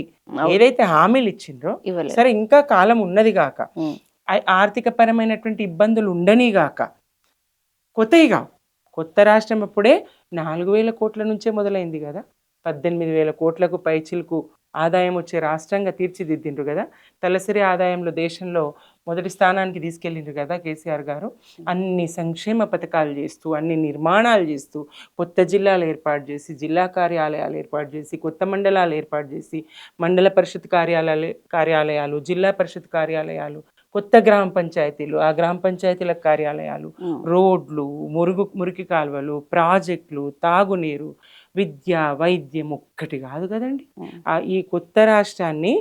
ఏదైతే హామీలు ఇచ్చిండ్రో, సరే ఇంకా కాలం ఉన్నది గాక, ఆర్థిక పరమైనటువంటి ఇబ్బందులు ఉండని గాక, కొత్త రాష్ట్రం అప్పుడే 4,000 కోట్ల నుంచే మొదలైంది కదా. 18,000 కోట్లకు పైచిలకు ఆదాయం వచ్చే రాష్ట్రంగా తీర్చిదిద్దిండ్రు కదా. తలసరి ఆదాయంలో దేశంలో మొదటి స్థానానికి తీసుకెళ్ళిండ్రు కదా కేసీఆర్ గారు. అన్ని సంక్షేమ పథకాలు చేస్తూ, అన్ని నిర్మాణాలు చేస్తూ, కొత్త జిల్లాలు ఏర్పాటు చేసి, జిల్లా కార్యాలయాలు ఏర్పాటు చేసి, కొత్త మండలాలు ఏర్పాటు చేసి, మండల పరిషత్ కార్యాలయాలు, జిల్లా పరిషత్ కార్యాలయాలు, కొత్త గ్రామ పంచాయతీలు, ఆ గ్రామ పంచాయతీల కార్యాలయాలు, రోడ్లు, మురికి కాలువలు, ప్రాజెక్టులు, తాగునీరు, విద్య, వైద్యం ఒక్కటి కాదు కదండి. ఈ కొత్త రాష్ట్రాన్ని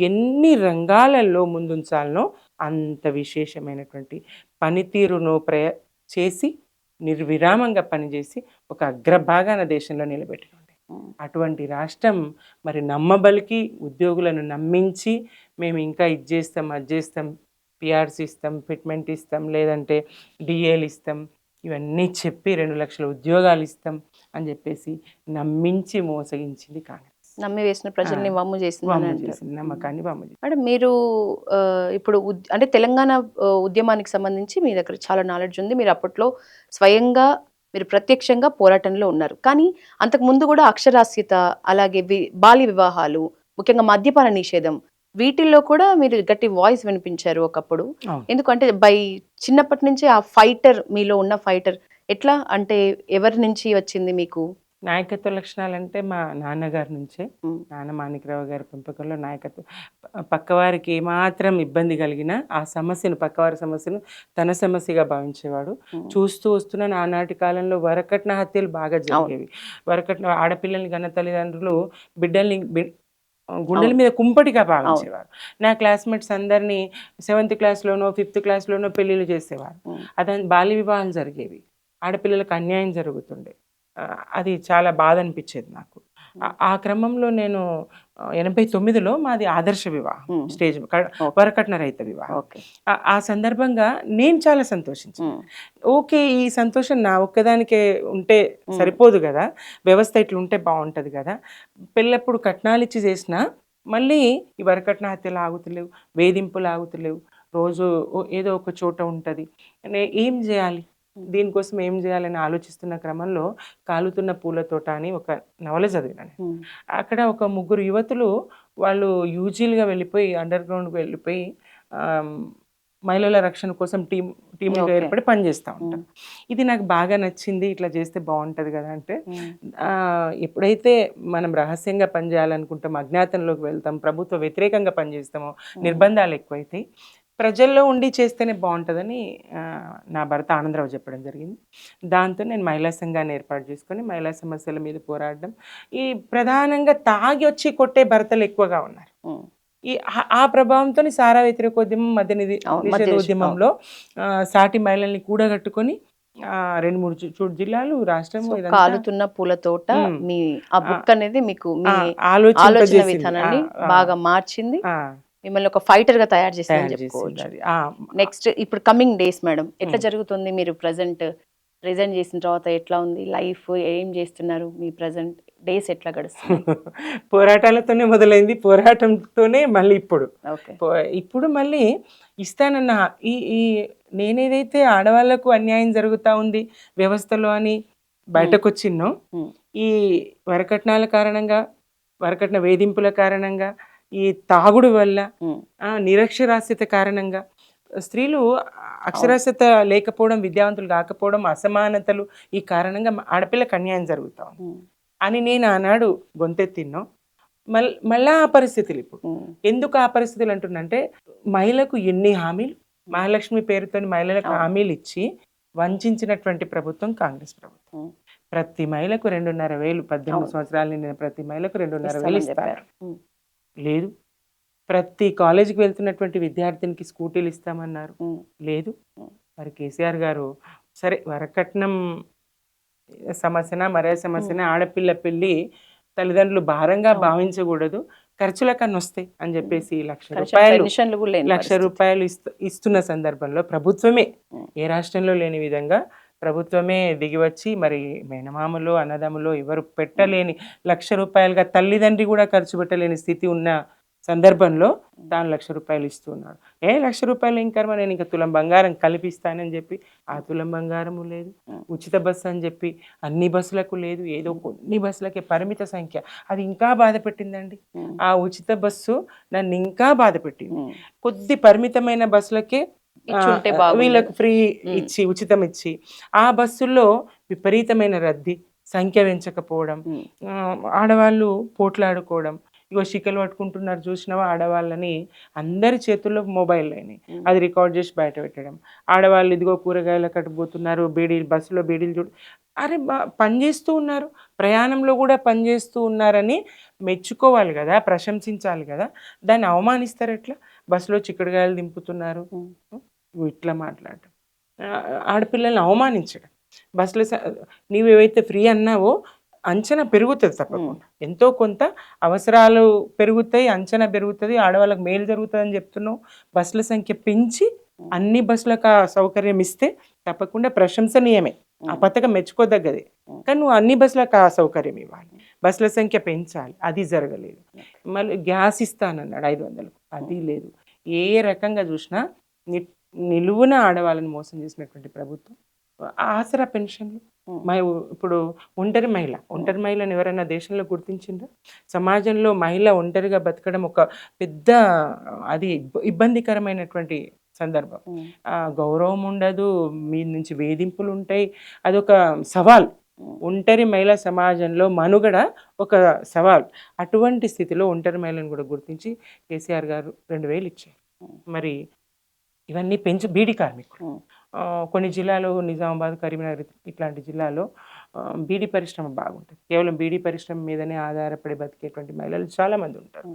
ఎన్ని రంగాలలో ముందుంచాలనో అంత విశేషమైనటువంటి పనితీరును చేసి నిర్విరామంగా పనిచేసి ఒక అగ్రభాగాన దేశంలో నిలబెట్టినండి. అటువంటి రాష్ట్రం మరి నమ్మబలికి ఉద్యోగులను నమ్మించి మేము ఇంకా ఇది చేస్తాం, అది చేస్తాం, పిఆర్సీ ఇస్తాం, ఫిట్మెంట్ ఇస్తాం, లేదంటే డిఏలు ఇస్తాం, ఇవన్నీ చెప్పి 2 లక్షల ఉద్యోగాలు ఇస్తాం అని చెప్పేసి నమ్మించి మోసగించింది కాంగ్రెస్. నమ్మి వేసిన ప్రజల్ని వమ్ము చేసిందని వమ్ము అంటారు. చేసింది, నమ్మకాన్ని వమ్ము చేసింది. మేడం మీరు ఇప్పుడు అంటే తెలంగాణ ఉద్యమానికి సంబంధించి మీ దగ్గర చాలా నాలెడ్జ్ ఉంది. మీరు అప్పట్లో స్వయంగా మీరు ప్రత్యక్షంగా పోరాటంలో ఉన్నారు. కానీ అంతకు ముందు కూడా అక్షరాస్యత, అలాగే బాల్య వివాహాలు, ముఖ్యంగా మద్యపాన నిషేధం, వీటిల్లో కూడా మీరు గట్టి వాయిస్ వినిపించారు ఒకప్పుడు. అవును. ఎందుకంటే చిన్నప్పటి నుంచి ఆ ఫైటర్, మీలో ఉన్న ఫైటర్ ఎట్లా అంటే ఎవరి నుంచి వచ్చింది మీకు? నాయకత్వ లక్షణాలంటే మా నాన్నగారి నుంచే. ఉమ్, నాన్న మాణిక్రావు గారి పెంపకంలో నాయకత్వం. పక్కవారికి ఏమాత్రం ఇబ్బంది కలిగినా ఆ సమస్యను, పక్కవారి సమస్యను తన సమస్యగా భావించేవాడు. ఉమ్, చూస్తూ వస్తున్న ఆనాటి కాలంలో వరకట్న హత్యలు బాగా జరిగేవి. వరకట్న ఆడపిల్లల్ని కన్న తల్లిదండ్రులు బిడ్డల్ని గుండెల మీద కుంపటిగా భావించేవారు. నా క్లాస్మేట్స్ అందరినీ 7th క్లాస్లోనో 5th క్లాస్లోనో పెళ్ళిళ్ళు చేసేవారు. అదని బాల్య వివాహాలు జరిగేవి, ఆడపిల్లలకు అన్యాయం జరుగుతుండే. అది చాలా బాధ అనిపించేది నాకు. ఆ క్రమంలో నేను 89లో మాది ఆదర్శ వివాహం, స్టేజ్ వరకట్న రహిత వివాహం. ఆ సందర్భంగా నేను చాలా సంతోషించాను. ఓకే, ఈ సంతోషం నా ఒక్కదానికే ఉంటే సరిపోదు కదా, వ్యవస్థ ఇట్లా ఉంటే బాగుంటుంది కదా. పెళ్ళప్పుడు కట్నాలు ఇచ్చి చేసినా మళ్ళీ ఈ వరకట్న హత్యలు ఆగుతలేవు, వేధింపులు ఆగుతలేవు, రోజు ఏదో ఒక చోట ఉంటుంది. ఏం చేయాలి, దీనికోసం ఏం చేయాలని ఆలోచిస్తున్న క్రమంలో కాలుతున్న పూల తోట అని ఒక నవల చదివినాను. అక్కడ ఒక 3 యువతులు వాళ్ళు యూజీలుగా వెళ్ళిపోయి, అండర్ గ్రౌండ్కి వెళ్ళిపోయి మహిళల రక్షణ కోసం టీములుగా ఏర్పడి పనిచేస్తూ ఉంటారు. ఇది నాకు బాగా నచ్చింది, ఇట్లా చేస్తే బాగుంటుంది కదా అంటే, ఎప్పుడైతే మనం రహస్యంగా పనిచేయాలనుకుంటాం, అజ్ఞాతంలోకి వెళ్తాం, ప్రభుత్వ వ్యతిరేకంగా పనిచేస్తామో, నిర్బంధాలు ఎక్కువైతే ప్రజల్లో ఉండి చేస్తేనే బాగుంటుందని నా భర్త ఆనందరావు చెప్పడం జరిగింది. దాంతో నేను మహిళా సంఘాన్ని ఏర్పాటు చేసుకొని మహిళా సమస్యల మీద పోరాడడం. ఈ ప్రధానంగా తాగి వచ్చి కొట్టే భర్తలు ఎక్కువగా ఉన్నారు. ఆ ప్రభావంతో సారా వ్యతిరేకోద్యమం, నిషేధ ఉద్యమంలో సాటి మహిళల్ని కూడగట్టుకొని 2-3 జిల్లాలు, రాష్ట్రం, కాలుతున్న పూల తోట మీ ఆ బుక్ అనేది మీకు మీ ఆలోచన విధానాన్ని బాగా మార్చింది, మిమ్మల్ని ఒక ఫైటర్ గా తయారు చేసిందని చెప్పుకోవచ్చు. నెక్స్ట్ ఇప్పుడు కమింగ్ డేస్ మేడం ఎట్లా జరుగుతుంది? మీరు ప్రజెంట్ రిజైన్ చేసిన తర్వాత ఎట్లా ఉంది లైఫ్, ఏం చేస్తున్నారు, మీ ప్రజెంట్ డేస్ ఎట్లా గడుస్తుంది? పోరాటాలతోనే మొదలైంది, పోరాటంతోనే మళ్ళీ ఇప్పుడు మళ్ళీ ఇస్తానన్న ఈ నేనేదైతే ఆడవాళ్లకు అన్యాయం జరుగుతూ ఉంది వ్యవస్థలో అని బయటకు వచ్చిన్నో, ఈ వరకట్నాల కారణంగా, వరకట్న వేధింపుల కారణంగా, ఈ తాగుడు వల్ల, నిరక్షరాస్యత కారణంగా, స్త్రీలు అక్షరాస్యత లేకపోవడం, విద్యావంతులు కాకపోవడం, అసమానతలు, ఈ కారణంగా ఆడపిల్లకి అన్యాయం జరుగుతా ఉంది అని నేను ఆనాడు గొంతెత్తిన్నో. మళ్ళా ఆ పరిస్థితులు ఇప్పుడు ఎందుకు ఆ పరిస్థితులు అంటున్నంటే, మహిళకు ఎన్ని హామీలు, మహాలక్ష్మి పేరుతో మహిళలకు హామీలు ఇచ్చి వంచినటువంటి ప్రభుత్వం కాంగ్రెస్ ప్రభుత్వం. ప్రతి మహిళకు 2,500, 18 సంవత్సరాలు నిండిన ప్రతి మహిళకు 2,500 ఇస్తారు. లేదు. ప్రతి కాలేజీకి వెళ్తున్నటువంటి విద్యార్థినికి స్కూటీలు ఇస్తామన్నారు. లేదు. మరి కేసీఆర్ గారు సరే వరకట్నం సమస్యన, మరే సమస్యన, ఆడపిల్ల పెళ్ళి తల్లిదండ్రులు భారంగా భావించకూడదు, ఖర్చుల కన్నా వస్తాయి అని చెప్పేసి 1,00,000 రూపాయలు ఇస్తున్న సందర్భంలో ప్రభుత్వమే, ఏ రాష్ట్రంలో లేని విధంగా ప్రభుత్వమే దిగివచ్చి, మరి మేనమామలో అన్నదమ్ములో ఎవరు పెట్టలేని 1,00,000 రూపాయలుగా తల్లిదండ్రి కూడా ఖర్చు పెట్టలేని స్థితి ఉన్న సందర్భంలో తాను 1,00,000 రూపాయలు ఇస్తున్నాడు. 1,00,000 రూపాయలు ఇంకర్మ, నేను ఇంకా తులం బంగారం కల్పిస్తానని చెప్పి ఆ తులం బంగారము లేదు. ఉచిత బస్సు అని చెప్పి అన్ని బస్సులకు లేదు, ఏదో కొన్ని బస్సులకే పరిమిత సంఖ్య. అది ఇంకా బాధ పెట్టిందండి. ఆ ఉచిత బస్సు నన్ను ఇంకా బాధ పెట్టింది. కొద్ది పరిమితమైన బస్సులకే వీళ్ళకు ఫ్రీ ఇచ్చి, ఉచితం ఇచ్చి, ఆ బస్సుల్లో విపరీతమైన రద్దీ, సంఖ్య పెంచకపోవడం, ఆడవాళ్ళు పోట్లాడుకోవడం. ఇగో శికలు పట్టుకుంటున్నారు చూసినావా ఆడవాళ్ళని, అందరి చేతుల్లో మొబైల్ అయినాయి, అది రికార్డ్ చేసి బయట పెట్టడం. ఆడవాళ్ళు ఇదిగో కూరగాయలు కట్టుకుపోతున్నారు, బీడీలు, బస్సులో బీడీలు చూడు, అరే పనిచేస్తూ ఉన్నారు, ప్రయాణంలో కూడా పనిచేస్తూ ఉన్నారని మెచ్చుకోవాలి కదా, ప్రశంసించాలి కదా. దాన్ని అవమానిస్తారు ఎట్లా? బస్సులో చిక్కుడుగాయలు దింపుతున్నారు, ఇట్లా మాట్లాడటం, ఆడపిల్లల్ని అవమానించడం. బస్సులో నీవేవైతే ఫ్రీ అన్నావో అంచనా పెరుగుతుంది తప్పకుండా, ఎంతో కొంత అవసరాలు పెరుగుతాయి, అంచనా పెరుగుతుంది, ఆడవాళ్ళకి మేలు జరుగుతుంది అని చెప్తున్నావు. బస్సుల సంఖ్య పెంచి అన్ని బస్సులకు సౌకర్యం ఇస్తే తప్పకుండా ప్రశంసనీయమే, ఆ పథకం మెచ్చుకోదగ్గదే. కానీ నువ్వు అన్ని బస్సులకు సౌకర్యం ఇవ్వాలి. బస్సుల సంఖ్య పెంచాలి, అది జరగలేదు. మళ్ళీ గ్యాస్ ఇస్తానన్నాడు 500, అది లేదు. ఏ రకంగా చూసినా నిలువున ఆడవాళ్ళని మోసం చేసినటువంటి ప్రభుత్వం. ఆసరా పెన్షన్లు, ఇప్పుడు ఒంటరి మహిళను ఎవరైనా దేశంలో గుర్తించిందా? సమాజంలో మహిళ ఒంటరిగా బతకడం ఒక పెద్ద అది ఇబ్బందికరమైనటువంటి సందర్భం. గౌరవం ఉండదు, మీ నుంచి వేధింపులు ఉంటాయి, అదొక సవాల్. ఒంటరి మహిళ సమాజంలో మనుగడ ఒక సవాల్. అటువంటి స్థితిలో ఒంటరి మహిళను కూడా గుర్తించి కేసీఆర్ గారు 2000 ఇచ్చారు. మరి ఇవన్నీ పెంచి బీడీ కార్మికులు కొన్ని జిల్లాలో, నిజామాబాద్, కరీంనగర్ ఇట్లాంటి జిల్లాలో బీడీ పరిశ్రమ బాగుంటుంది. కేవలం బీడీ పరిశ్రమ మీదనే ఆధారపడి బతికేటువంటి మహిళలు చాలామంది ఉంటారు.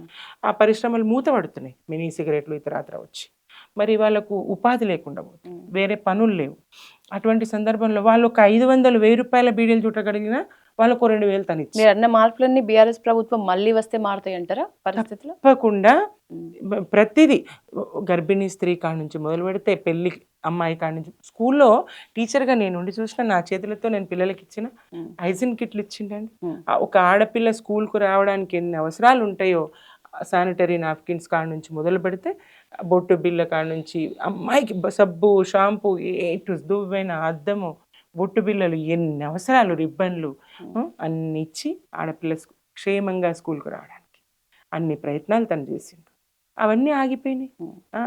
ఆ పరిశ్రమలు మూతపడుతున్నాయి, మినీ సిగరెట్లు ఇతరాత్ర వచ్చి. మరి వాళ్ళకు ఉపాధి లేకుండా పోతుంది, వేరే పనులు లేవు. అటువంటి సందర్భంలో వాళ్ళు ఒక 500, 1000 రూపాయల బీడీలు చుట్టగలిగినా వాళ్ళకు 2000 తనిచ్చి. మీరు అన్న మార్పులన్నీ బీఆర్ఎస్ ప్రభుత్వం మళ్ళీ వస్తే మారుతాయి అంటారా పరిస్థితులు? తప్పకుండా. ప్రతిదీ గర్భిణీ స్త్రీ కాడ నుంచి మొదలు పెడితే పెళ్లి అమ్మాయి కాడ నుంచి, స్కూల్లో టీచర్గా నేను ఉండి చూసిన, నా చేతులతో నేను పిల్లలకి ఇచ్చిన హైజిన్ కిట్లు ఇచ్చిండండి. ఒక ఆడపిల్ల స్కూల్కు రావడానికి ఎన్ని అవసరాలు ఉంటాయో, శానిటరీ నాప్కిన్స్ కాడ నుంచి మొదలు పెడితే బొట్టు బిళ్ళ కాడ నుంచి అమ్మాయికి సబ్బు, షాంపూ, దువ్వెన, అద్దము, బొట్టు బిళ్ళలు, ఎన్ని అవసరాలు, రిబ్బన్లు అన్ని ఇచ్చి ఆడపిల్ల క్షేమంగా స్కూల్కు రావడానికి అన్ని ప్రయత్నాలు తను చేసిండు. అవన్నీ ఆగిపోయినాయి.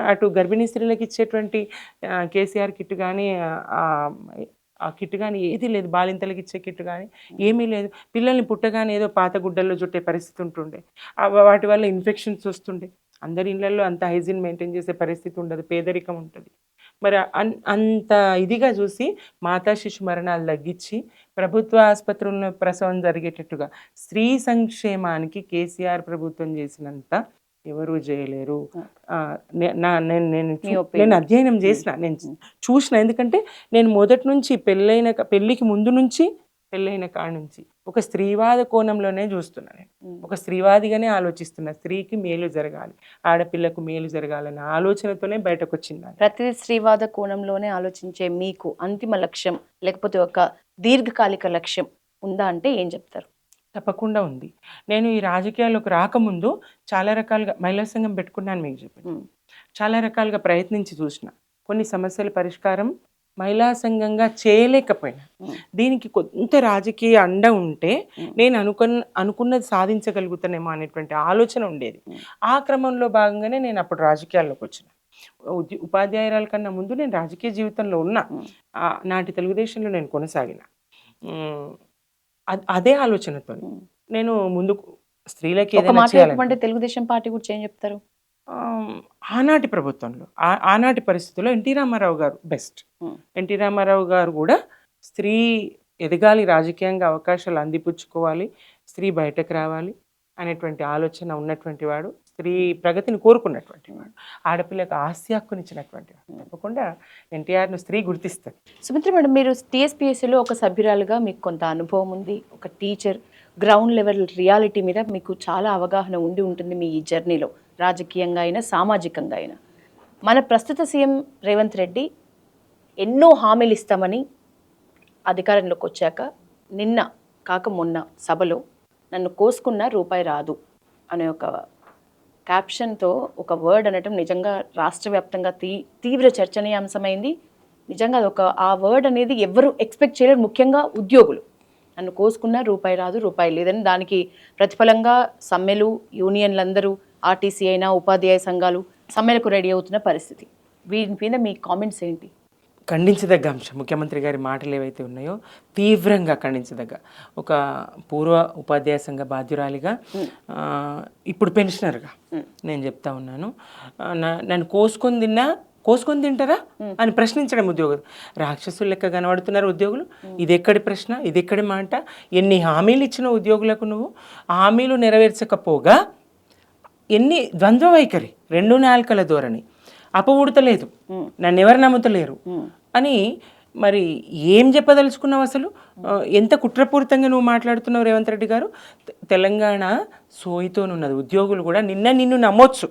అటు గర్భిణీ స్త్రీలకు ఇచ్చేటువంటి కేసీఆర్ కిట్ కానీ, ఆ కిట్ కానీ ఏది లేదు. బాలింతలకు ఇచ్చే కిట్ కానీ ఏమీ లేదు. పిల్లల్ని పుట్టగానే ఏదో పాత గుడ్డల్లో చుట్టే పరిస్థితి ఉంటుండే, వాటి వల్ల ఇన్ఫెక్షన్స్ వస్తుండే. అందరి ఇళ్లలో అంత హైజీన్ మెయింటైన్ చేసే పరిస్థితి ఉండదు, పేదరికం ఉంటుంది. మరి అంత ఇదిగా చూసి మాతా శిశు మరణాలు తగ్గించి ప్రభుత్వ ఆసుపత్రుల్లో ప్రసవం జరిగేటట్టుగా స్త్రీ సంక్షేమానికి కేసీఆర్ ప్రభుత్వం చేసినంత ఎవరూ చేయలేరు. నేను అధ్యయనం చేసిన, నేను చూసిన. ఎందుకంటే నేను మొదటి నుంచి పెళ్ళికి ముందు నుంచి పెళ్ళైన కాడ నుంచి ఒక స్త్రీవాద కోణంలోనే చూస్తున్నా. నేను ఒక స్త్రీవాదిగానే ఆలోచిస్తున్నా. స్త్రీకి మేలు జరగాలి, ఆడపిల్లకు మేలు జరగాలన్న ఆలోచనతోనే బయటకు వచ్చింది. ప్రతి స్త్రీవాద కోణంలోనే ఆలోచించే మీకు అంతిమ లక్ష్యం లేకపోతే ఒక దీర్ఘకాలిక లక్ష్యం ఉందా అంటే ఏం చెప్తారు? తప్పకుండా ఉంది. నేను ఈ రాజకీయాల్లోకి రాకముందు చాలా రకాలుగా మహిళా సంఘం పెట్టుకున్నాను, మీకు చెప్పాను. చాలా రకాలుగా ప్రయత్నించి చూసిన. కొన్ని సమస్యల పరిష్కారం మహిళా సంఘంగా చేయలేకపోయినా, దీనికి కొంత రాజకీయ అండ ఉంటే నేను అనుకున్నది సాధించగలుగుతానేమో అనేటువంటి ఆలోచన ఉండేది. ఆ క్రమంలో భాగంగానే నేను అప్పుడు రాజకీయాల్లోకి వచ్చిన. ఉపాధ్యాయురాల కన్నా ముందు నేను రాజకీయ జీవితంలో ఉన్నా. నాటి తెలుగుదేశంలో నేను కొనసాగిన. అదే ఆలోచనతో నేను ముందుకు స్త్రీలకి అంటే తెలుగుదేశం పార్టీ గురించి ఏం చెప్తారు? ఆనాటి ప్రభుత్వంలో, ఆనాటి పరిస్థితుల్లో ఎన్టీ రామారావు గారు బెస్ట్. ఎన్టీ రామారావు గారు కూడా స్త్రీ ఎదగాలి, రాజకీయంగా అవకాశాలు అందిపుచ్చుకోవాలి, స్త్రీ బయటకు రావాలి అనేటువంటి ఆలోచన ఉన్నటువంటి వాడు, స్త్రీ ప్రగతిని కోరుకున్నటువంటి వాడు, ఆడపిల్లకు ఆస్తి హక్కునిచ్చినటువంటి వాడు. తప్పకుండా ఎన్టీఆర్ను స్త్రీ గుర్తిస్తారు. సుమిత్ర మేడం, మీరు టీఎస్పీఎస్సీలో ఒక సభ్యురాలుగా మీకు కొంత అనుభవం ఉంది, ఒక టీచర్, గ్రౌండ్ లెవెల్ రియాలిటీ మీద మీకు చాలా అవగాహన ఉండి ఉంటుంది మీ ఈ జర్నీలో, రాజకీయంగా అయినా సామాజికంగా అయినా. మన ప్రస్తుత సీఎం రేవంత్ రెడ్డి ఎన్నో హామీలు ఇస్తామని అధికారంలోకి వచ్చాక నిన్న కాక మొన్న సభలో నన్ను కోసుకున్న రూపాయి రాదు అనే ఒక క్యాప్షన్తో ఒక వర్డ్ అనటం నిజంగా రాష్ట్ర వ్యాప్తంగా తీవ్ర చర్చనీయాంశమైంది. నిజంగా ఆ వర్డ్ అనేది ఎవరు ఎక్స్పెక్ట్ చేయలేరు, ముఖ్యంగా ఉద్యోగులు. నన్ను కోసుకున్న రూపాయి రాదు, రూపాయి లేదని దానికి ప్రతిఫలంగా సమ్మెలు, యూనియన్లందరూ, ఆర్టీసీ అయినా ఉపాధ్యాయ సంఘాలు సమ్మెలకు రెడీ అవుతున్న పరిస్థితి. వీటి మీద మీ కామెంట్స్ ఏంటి? ఖండించదగ్గ అంశం. ముఖ్యమంత్రి గారి మాటలు ఏవైతే ఉన్నాయో తీవ్రంగా ఖండించదగ్గ. ఒక పూర్వ ఉపాధ్యాయ సంఘ బాధ్యురాలిగా, ఇప్పుడు పెన్షనర్గా నేను చెప్తా ఉన్నాను, నన్ను కోసుకొని తింటారా అని ప్రశ్నించడం ఉద్యోగులు. రాక్షసులు లెక్క కనబడుతున్నారు ఉద్యోగులు. ఇది ఎక్కడి ప్రశ్న, ఇది ఎక్కడి మాట? ఎన్ని హామీలు ఇచ్చిన ఉద్యోగులకు నువ్వు, హామీలు నెరవేర్చకపోగా ఎన్ని ద్వంద్వ వైఖరి, 2 నాలుకల ధోరణి, అపవుడతలేదు, నన్ను ఎవరు నమ్ముతలేరు అని. మరి ఏం చెప్పదలుచుకున్నావు అసలు? ఎంత కుట్రపూరితంగా నువ్వు మాట్లాడుతున్నావు రేవంత్ రెడ్డి గారు. తెలంగాణ సోయితోనున్నది. ఉద్యోగులు కూడా నిన్ను నమ్మొచ్చు.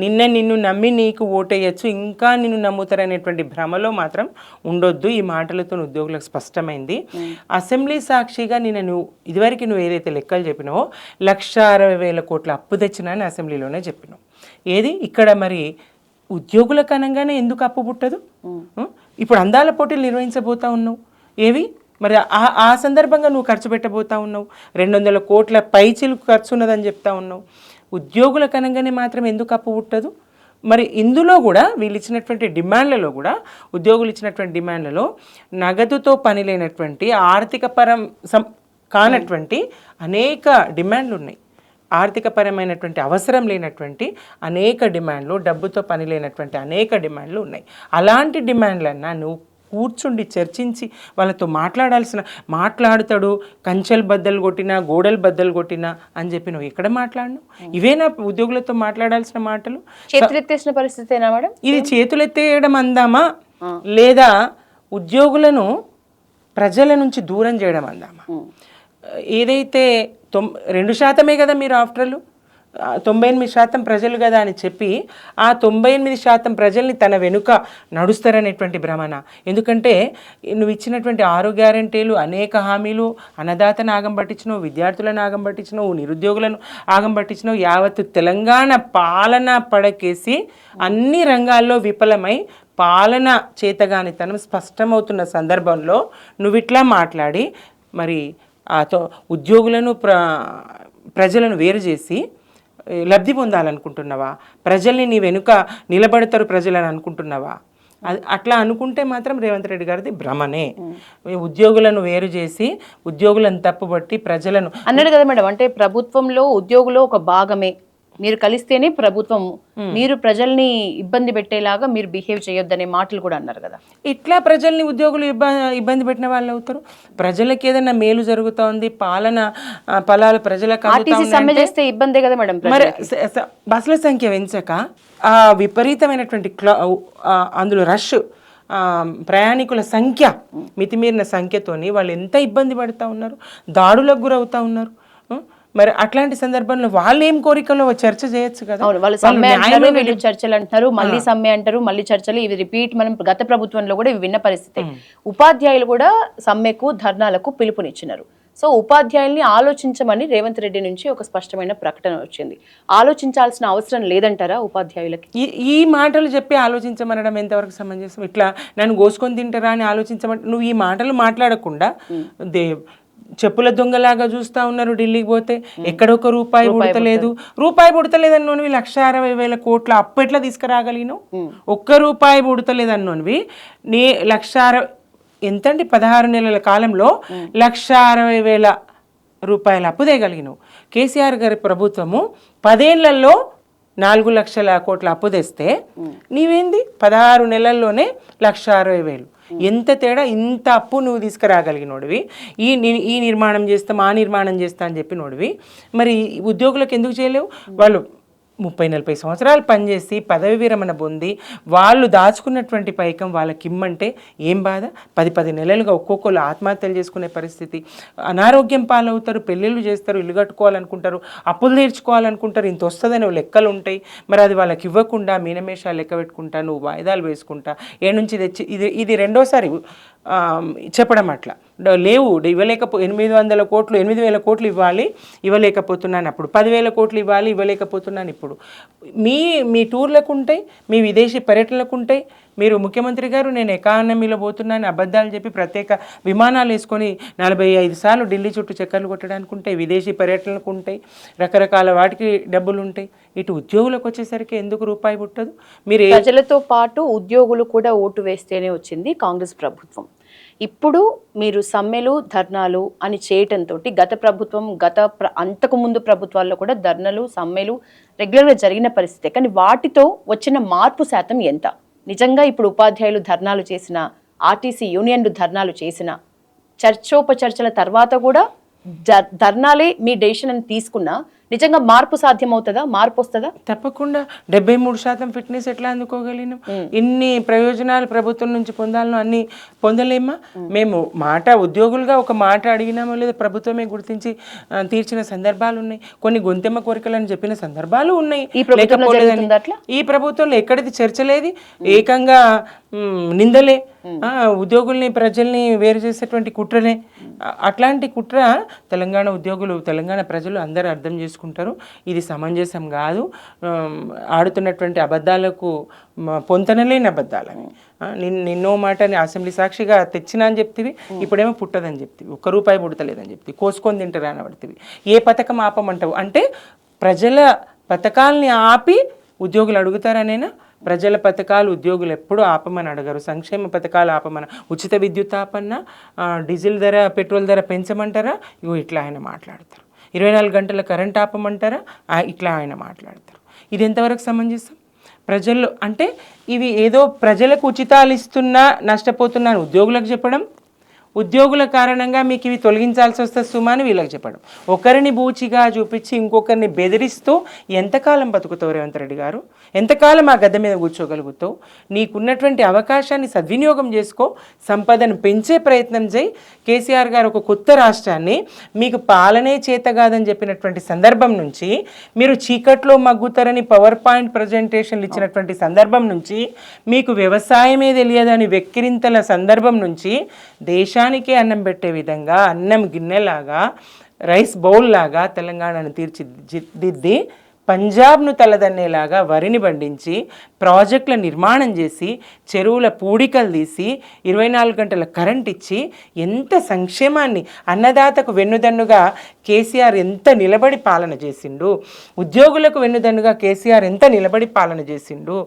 నిన్ను నమ్మి నీకు ఓటేయచ్చు, ఇంకా నిన్ను నమ్ముతారనేటువంటి భ్రమలో మాత్రం ఉండొద్దు. ఈ మాటలతో ఉద్యోగులకు స్పష్టమైంది. అసెంబ్లీ సాక్షిగా నువ్వు ఇదివరకు నువ్వు ఏదైతే లెక్కలు చెప్పినావో 1,60,000 కోట్ల అప్పు తెచ్చినా అని అసెంబ్లీలోనే చెప్పినావు. ఏది ఇక్కడ మరి ఉద్యోగులకు అనగానే ఎందుకు అప్పు పుట్టదు? ఇప్పుడు అందాల పోటీలు నిర్వహించబోతా ఉన్నావు, ఏవి మరి ఆ సందర్భంగా నువ్వు ఖర్చు పెట్టబోతా ఉన్నావు. 200 కోట్ల పైచిలకు ఖర్చు ఉన్నదని చెప్తా ఉన్నావు. ఉద్యోగులకు అనగానే మాత్రం ఎందుకు అప్పు పుట్టదు? మరి ఇందులో కూడా వీళ్ళు ఇచ్చినటువంటి డిమాండ్లలో కూడా ఉద్యోగులు ఇచ్చినటువంటి డిమాండ్లలో నగదుతో పని లేనటువంటి ఆర్థిక కానటువంటి అనేక డిమాండ్లు ఉన్నాయి. ఆర్థికపరమైనటువంటి అవసరం లేనటువంటి అనేక డిమాండ్లు, డబ్బుతో పని లేనటువంటి అనేక డిమాండ్లు ఉన్నాయి. అలాంటి డిమాండ్లన్నా నువ్వు కూర్చుండి చర్చించి వాళ్ళతో మాట్లాడుతాడు. కంచెలు బద్దలు కొట్టినా, గోడలు బద్దలు కొట్టినా అని చెప్పి నువ్వు ఎక్కడ మాట్లాడినావు? ఇవేనా ఉద్యోగులతో మాట్లాడాల్సిన మాటలు? చేతులెత్తేసిన పరిస్థితేనా మేడం? ఇది చేతులెత్తేయడం అందామా, లేదా ఉద్యోగులను ప్రజల నుంచి దూరం చేయడం అందామా? ఏదైతే 2% కదా మీరు ఆఫ్టర్లు, 98% ప్రజలు కదా అని చెప్పి ఆ 98% ప్రజల్ని తన వెనుక నడుస్తారనేటువంటి భ్రమణ. ఎందుకంటే నువ్వు ఇచ్చినటువంటి 6 గ్యారంటీలు, అనేక హామీలు, అన్నదాతను ఆగం పట్టించినావు, విద్యార్థులను ఆగం పట్టించినావు, నిరుద్యోగులను ఆగం పట్టించినావు. యావత్తు తెలంగాణ పాలన పడకేసి అన్ని రంగాల్లో విఫలమై పాలన చేతగానితనం స్పష్టమవుతున్న సందర్భంలో నువ్వు ఇట్లా మాట్లాడి మరి ఉద్యోగులను ప్రజలను వేరు చేసి లబ్ధి పొందాలనుకుంటున్నావా? ప్రజల్ని నీ వెనుక నిలబడతారు ప్రజలని అనుకుంటున్నావా? అట్లా అనుకుంటే మాత్రం రేవంత్ రెడ్డి గారిది భ్రమనే. ఉద్యోగులను వేరు చేసి ఉద్యోగులను తప్పుబట్టి ప్రజలను అన్నాడు కదా మేడం. అంటే ప్రభుత్వంలో ఉద్యోగులు ఒక భాగమే, మీరు కలిస్తేనే ప్రభుత్వం, మీరు ప్రజల్ని ఇబ్బంది పెట్టేలాగా మీరు బిహేవ్ చేయొద్దనే మాటలు కూడా అన్నారు కదా. ఇట్లా ప్రజల్ని ఉద్యోగులు ఇబ్బంది పెట్టిన వాళ్ళు అవుతారు. ప్రజలకి ఏదైనా మేలు జరుగుతోంది, పాలన ఫలాలు ప్రజలకు సమ్మె చేస్తే ఇబ్బందే కదా మేడం. మరి బస్సుల సంఖ్య పెంచక ఆ విపరీతమైనటువంటి అందులో రష్, ప్రయాణికుల సంఖ్య మితిమీరిన సంఖ్యతోని వాళ్ళు ఎంత ఇబ్బంది పడుతూ ఉన్నారు, దాడులకు గురవుతూ ఉన్నారు. మరి అట్లాంటి సందర్భంలో వాళ్ళు ఏం కోరికలో చర్చ చేయొచ్చు కదా. వాళ్ళు సమ్మె అంటారు, వీళ్ళు చర్చలు అంటారు, మళ్ళీ సమ్మె అంటారు, మళ్ళీ చర్చలు. ఇవి రిపీట్ మనం గత ప్రభుత్వంలో కూడా ఇవి విన్న పరిస్థితి. ఉపాధ్యాయులు కూడా సమ్మెకు, ధర్నాలకు పిలుపునిచ్చినారు. సో ఉపాధ్యాయుల్ని ఆలోచించమని రేవంత్ రెడ్డి నుంచి ఒక స్పష్టమైన ప్రకటన వచ్చింది. ఆలోచించాల్సిన అవసరం లేదంటారా ఉపాధ్యాయులకి? ఈ మాటలు చెప్పి ఆలోచించమనడం ఎంతవరకు సమంజసం? ఇట్లా నన్ను గోసుకొని తింటారా అని ఆలోచించమంటే నువ్వు ఈ మాటలు మాట్లాడకుండా చెప్పుల దొంగలాగా చూస్తూ ఉన్నారు. ఢిల్లీకి పోతే ఎక్కడొక రూపాయి పుడతలేదు అన్నోనివి 1,60,000 కోట్ల అప్పు ఎట్లా తీసుకురాగలిగినావు? ఒక్క రూపాయి పుడతలేదన్నోనివి నీ 1,60,000 ఎంతండి 16 నెలల కాలంలో 1,60,000 రూపాయల అప్పు తేగలిగినావు. కేసీఆర్ గారి ప్రభుత్వము 10 ఏళ్లలో 4 లక్షల కోట్ల అప్పు తెస్తే నీవేంది 16 నెలల్లోనే 1,60,000. ఎంత తేడా! ఇంత అప్పు నువ్వు తీసుకురాగలిగినోడివి. ఈ నిర్మాణం చేస్తాం, ఆ నిర్మాణం చేస్తా అని చెప్పినోడివి. మరి ఉద్యోగులకు ఎందుకు చేయలేవు? వాళ్ళు 30-40 సంవత్సరాలు పనిచేసి పదవి విరమణ పొంది వాళ్ళు దాచుకున్నటువంటి పైకం వాళ్ళకి ఇమ్మంటే ఏం బాధ? 10 నెలలుగా ఒక్కొక్కరు ఆత్మహత్యలు చేసుకునే పరిస్థితి, అనారోగ్యం పాలవుతారు, పెళ్ళిళ్ళు చేస్తారు, ఇల్లు కట్టుకోవాలనుకుంటారు, అప్పులు తీర్చుకోవాలనుకుంటారు, ఇంత వస్తుందని లెక్కలు ఉంటాయి. మరి అది వాళ్ళకి ఇవ్వకుండా మీనమేషాలు లెక్క పెట్టుకుంటా, నువ్వు వాయిదాలు వేసుకుంటా, నుంచి తెచ్చి ఇది రెండోసారి చెప్పడం అట్లా లేవు. ఇవ్వలేకపో 800 కోట్లు 8,000 కోట్లు ఇవ్వలేకపోతున్నాను, అప్పుడు 10,000 కోట్లు ఇవ్వలేకపోతున్నాను. ఇప్పుడు మీ టూర్లకు ఉంటాయి, మీ విదేశీ పర్యటనలకు ఉంటాయి. మీరు ముఖ్యమంత్రి గారు నేను ఎకానమీలో పోతున్నాను అబద్ధాలు చెప్పి ప్రత్యేక విమానాలు వేసుకొని 45 సార్లు ఢిల్లీ చుట్టూ చక్కర్లు కొట్టడానికి ఉంటాయి, విదేశీ పర్యటనలకు ఉంటాయి, రకరకాల వాటికి డబ్బులు ఉంటాయి. ఇటు ఉద్యోగులకు వచ్చేసరికి ఎందుకు రూపాయి పుట్టదు? మీరు ప్రజలతో పాటు ఉద్యోగులు కూడా ఓటు వేస్తేనే వచ్చింది కాంగ్రెస్ ప్రభుత్వం. ఇప్పుడు మీరు సమ్మెలు, ధర్నాలు అని చేయటంతో గత ప్రభుత్వం, అంతకు ముందు ప్రభుత్వాల్లో కూడా ధర్నాలు, సమ్మెలు రెగ్యులర్గా జరిగిన పరిస్థితి. కానీ వాటితో వచ్చిన మార్పు శాతం ఎంత? నిజంగా ఇప్పుడు ఉపాధ్యాయులు ధర్నాలు చేసిన, ఆర్టీసీ యూనియన్లు ధర్నాలు చేసిన, చర్చోపచర్చల తర్వాత కూడా ధర్నాలే మీ డెసిషన్ అని తీసుకున్నా నిజంగా మార్పు సాధ్యమవుతుందా, మార్పు వస్తుందా? తప్పకుండా 73% ఫిట్నెస్ ఎట్లా అందుకోగలిగినాం? ఇన్ని ప్రయోజనాలు ప్రభుత్వం నుంచి పొందాలనో అన్ని పొందలేమా? మేము మాట ఉద్యోగులుగా ఒక మాట అడిగినామో లేదా ప్రభుత్వమే గుర్తించి తీర్చిన సందర్భాలు ఉన్నాయి. కొన్ని గొంతెమ్మ కోరికలని చెప్పిన సందర్భాలు ఉన్నాయి. ఈ ప్రభుత్వంలో ఎక్కడిది చర్చ లేదు, ఏకంగా నిందలే, ఉద్యోగుల్ని ప్రజల్ని వేరు చేసేటువంటి కుట్రనే. అట్లాంటి కుట్ర తెలంగాణ ఉద్యోగులు, తెలంగాణ ప్రజలు అందరూ అర్థం చేసుకుంటారు. ఇది సమంజసం కాదు. ఆడుతున్నటువంటి అబద్ధాలకు పొంతనలేని అబద్ధాలని. నిన్నో మాటని అసెంబ్లీ సాక్షిగా తెచ్చినా అని చెప్తివి, ఇప్పుడేమో పుట్టదని చెప్తివి, ₹1 పుడతలేదని చెప్తివి, కోసుకొని తింటారా అని పడుతుంది. ఏ పథకం ఆపమంటావు అంటే ప్రజల పథకాలని ఆపి ఉద్యోగులు అడుగుతారనేనా? ప్రజల పథకాలు ఉద్యోగులు ఎప్పుడూ ఆపమని అడగరు. సంక్షేమ పథకాలు ఆపమన, ఉచిత విద్యుత్ ఆపన్నా, డీజిల్ ధర, పెట్రోల్ ధర పెంచమంటారా? ఇగో ఇట్లా ఆయన మాట్లాడతారు. 24 గంటల కరెంట్ ఆపమంటారా? ఇట్లా ఆయన మాట్లాడతారు. ఇది ఎంతవరకు సమంజసం? ప్రజల్లో అంటే ఇవి ఏదో ప్రజలకు ఉచితాలు ఇస్తున్నా నష్టపోతున్నాను ఉద్యోగులకు చెప్పడం, ఉద్యోగుల కారణంగా మీకు ఇవి తొలగించాల్సి వస్తే సుమాని వీళ్ళకి చెప్పడం, ఒకరిని బూచిగా చూపించి ఇంకొకరిని బెదిరిస్తూ ఎంతకాలం బతుకుతావు రేవంత్ రెడ్డి గారు? ఎంతకాలం ఆ గద్దె మీద కూర్చోగలుగుతావు? నీకున్నటువంటి అవకాశాన్ని సద్వినియోగం చేసుకో, సంపదను పెంచే ప్రయత్నం చేయి. కేసీఆర్ గారు ఒక కొత్త రాష్ట్రాన్ని మీకు పాలనే చేత కాదని చెప్పినటువంటి సందర్భం నుంచి, మీరు చీకట్లో మగ్గుతారని పవర్ పాయింట్ ప్రజెంటేషన్లు ఇచ్చినటువంటి సందర్భం నుంచి, మీకు వ్యవసాయమే తెలియదని వెక్కిరింతల సందర్భం నుంచి, దేశానికే అన్నం పెట్టే విధంగా అన్నం గిన్నెలాగా, రైస్ బౌల్ లాగా తెలంగాణను తీర్చిదిద్ది పంజాబ్ను తలదన్నేలాగా వరిని పండించి, ప్రాజెక్టుల నిర్మాణం చేసి, చెరువుల పూడికలు తీసి, 24 గంటల కరెంట్ ఇచ్చి, ఎంత సంక్షేమాన్ని అన్నదాతకు వెన్నుదన్నుగా కేసీఆర్ ఎంత నిలబడి పాలన చేసిండు, ఉద్యోగులకు వెన్నుదన్నుగా కేసీఆర్ ఎంత నిలబడి పాలన చేసిండు,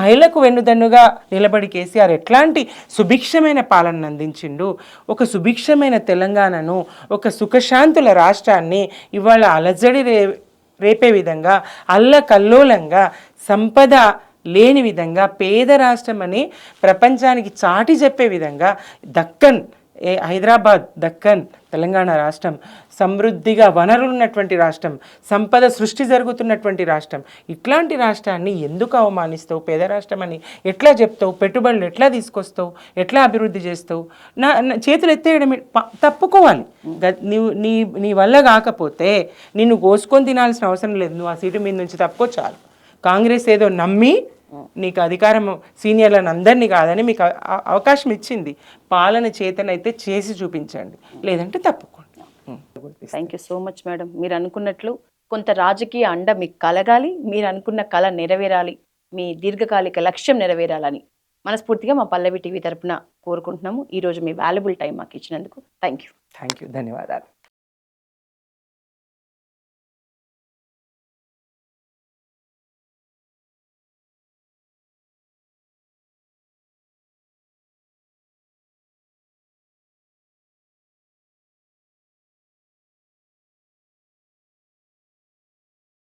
మహిళలకు వెన్నుదన్నుగా నిలబడి కేసీఆర్ ఎట్లాంటి సుభిక్షమైన పాలనను అందించిండు. ఒక సుభిక్షమైన తెలంగాణను, ఒక సుఖశాంతుల రాష్ట్రాన్ని ఇవాళ అలజడి రేపే విధంగా, అల్లకల్లోలంగా, సంపద లేని విధంగా, పేద రాష్ట్రం అని ప్రపంచానికి చాటి చెప్పే విధంగా దక్కన్, హైదరాబాద్, దక్కన్, తెలంగాణ రాష్ట్రం సమృద్ధిగా వనరులు ఉన్నటువంటి రాష్ట్రం, సంపద సృష్టి జరుగుతున్నటువంటి రాష్ట్రం. ఇట్లాంటి రాష్ట్రాన్ని ఎందుకు అవమానిస్తావు? పేద రాష్ట్రం అని ఎట్లా చెప్తావు? పెట్టుబడులు ఎట్లా తీసుకొస్తావు? ఎట్లా అభివృద్ధి చేస్తావు? నా చేతులు ఎత్తేయడం తప్పుకోవాలి. నీ వల్ల కాకపోతే నిన్ను కోసుకొని తినాల్సిన అవసరం లేదు. నువ్వు ఆ సీటు మీద నుంచి తప్పుకో చాలు. కాంగ్రెస్ ఏదో నమ్మి నీకు అధికారం, సీనియర్లను అందరినీ కాదని మీకు అవకాశం ఇచ్చింది. పాలన చేతనైతే చేసి చూపించండి, లేదంటే తప్పుకోండి. Thank you so much madam. మీరు అనుకున్నట్లు కొంత రాజకీయ అండ మీకు కలగాలి, మీరు అనుకున్న కళ నెరవేరాలి, మీ దీర్ఘకాలిక లక్ష్యం నెరవేరాలని మనస్ఫూర్తిగా మా పల్లవి టీవీ తరపున కోరుకుంటున్నాము. ఈరోజు మీ వాల్యుబుల్ టైం మాకు ఇచ్చినందుకు థ్యాంక్ యూ. ధన్యవాదాలు.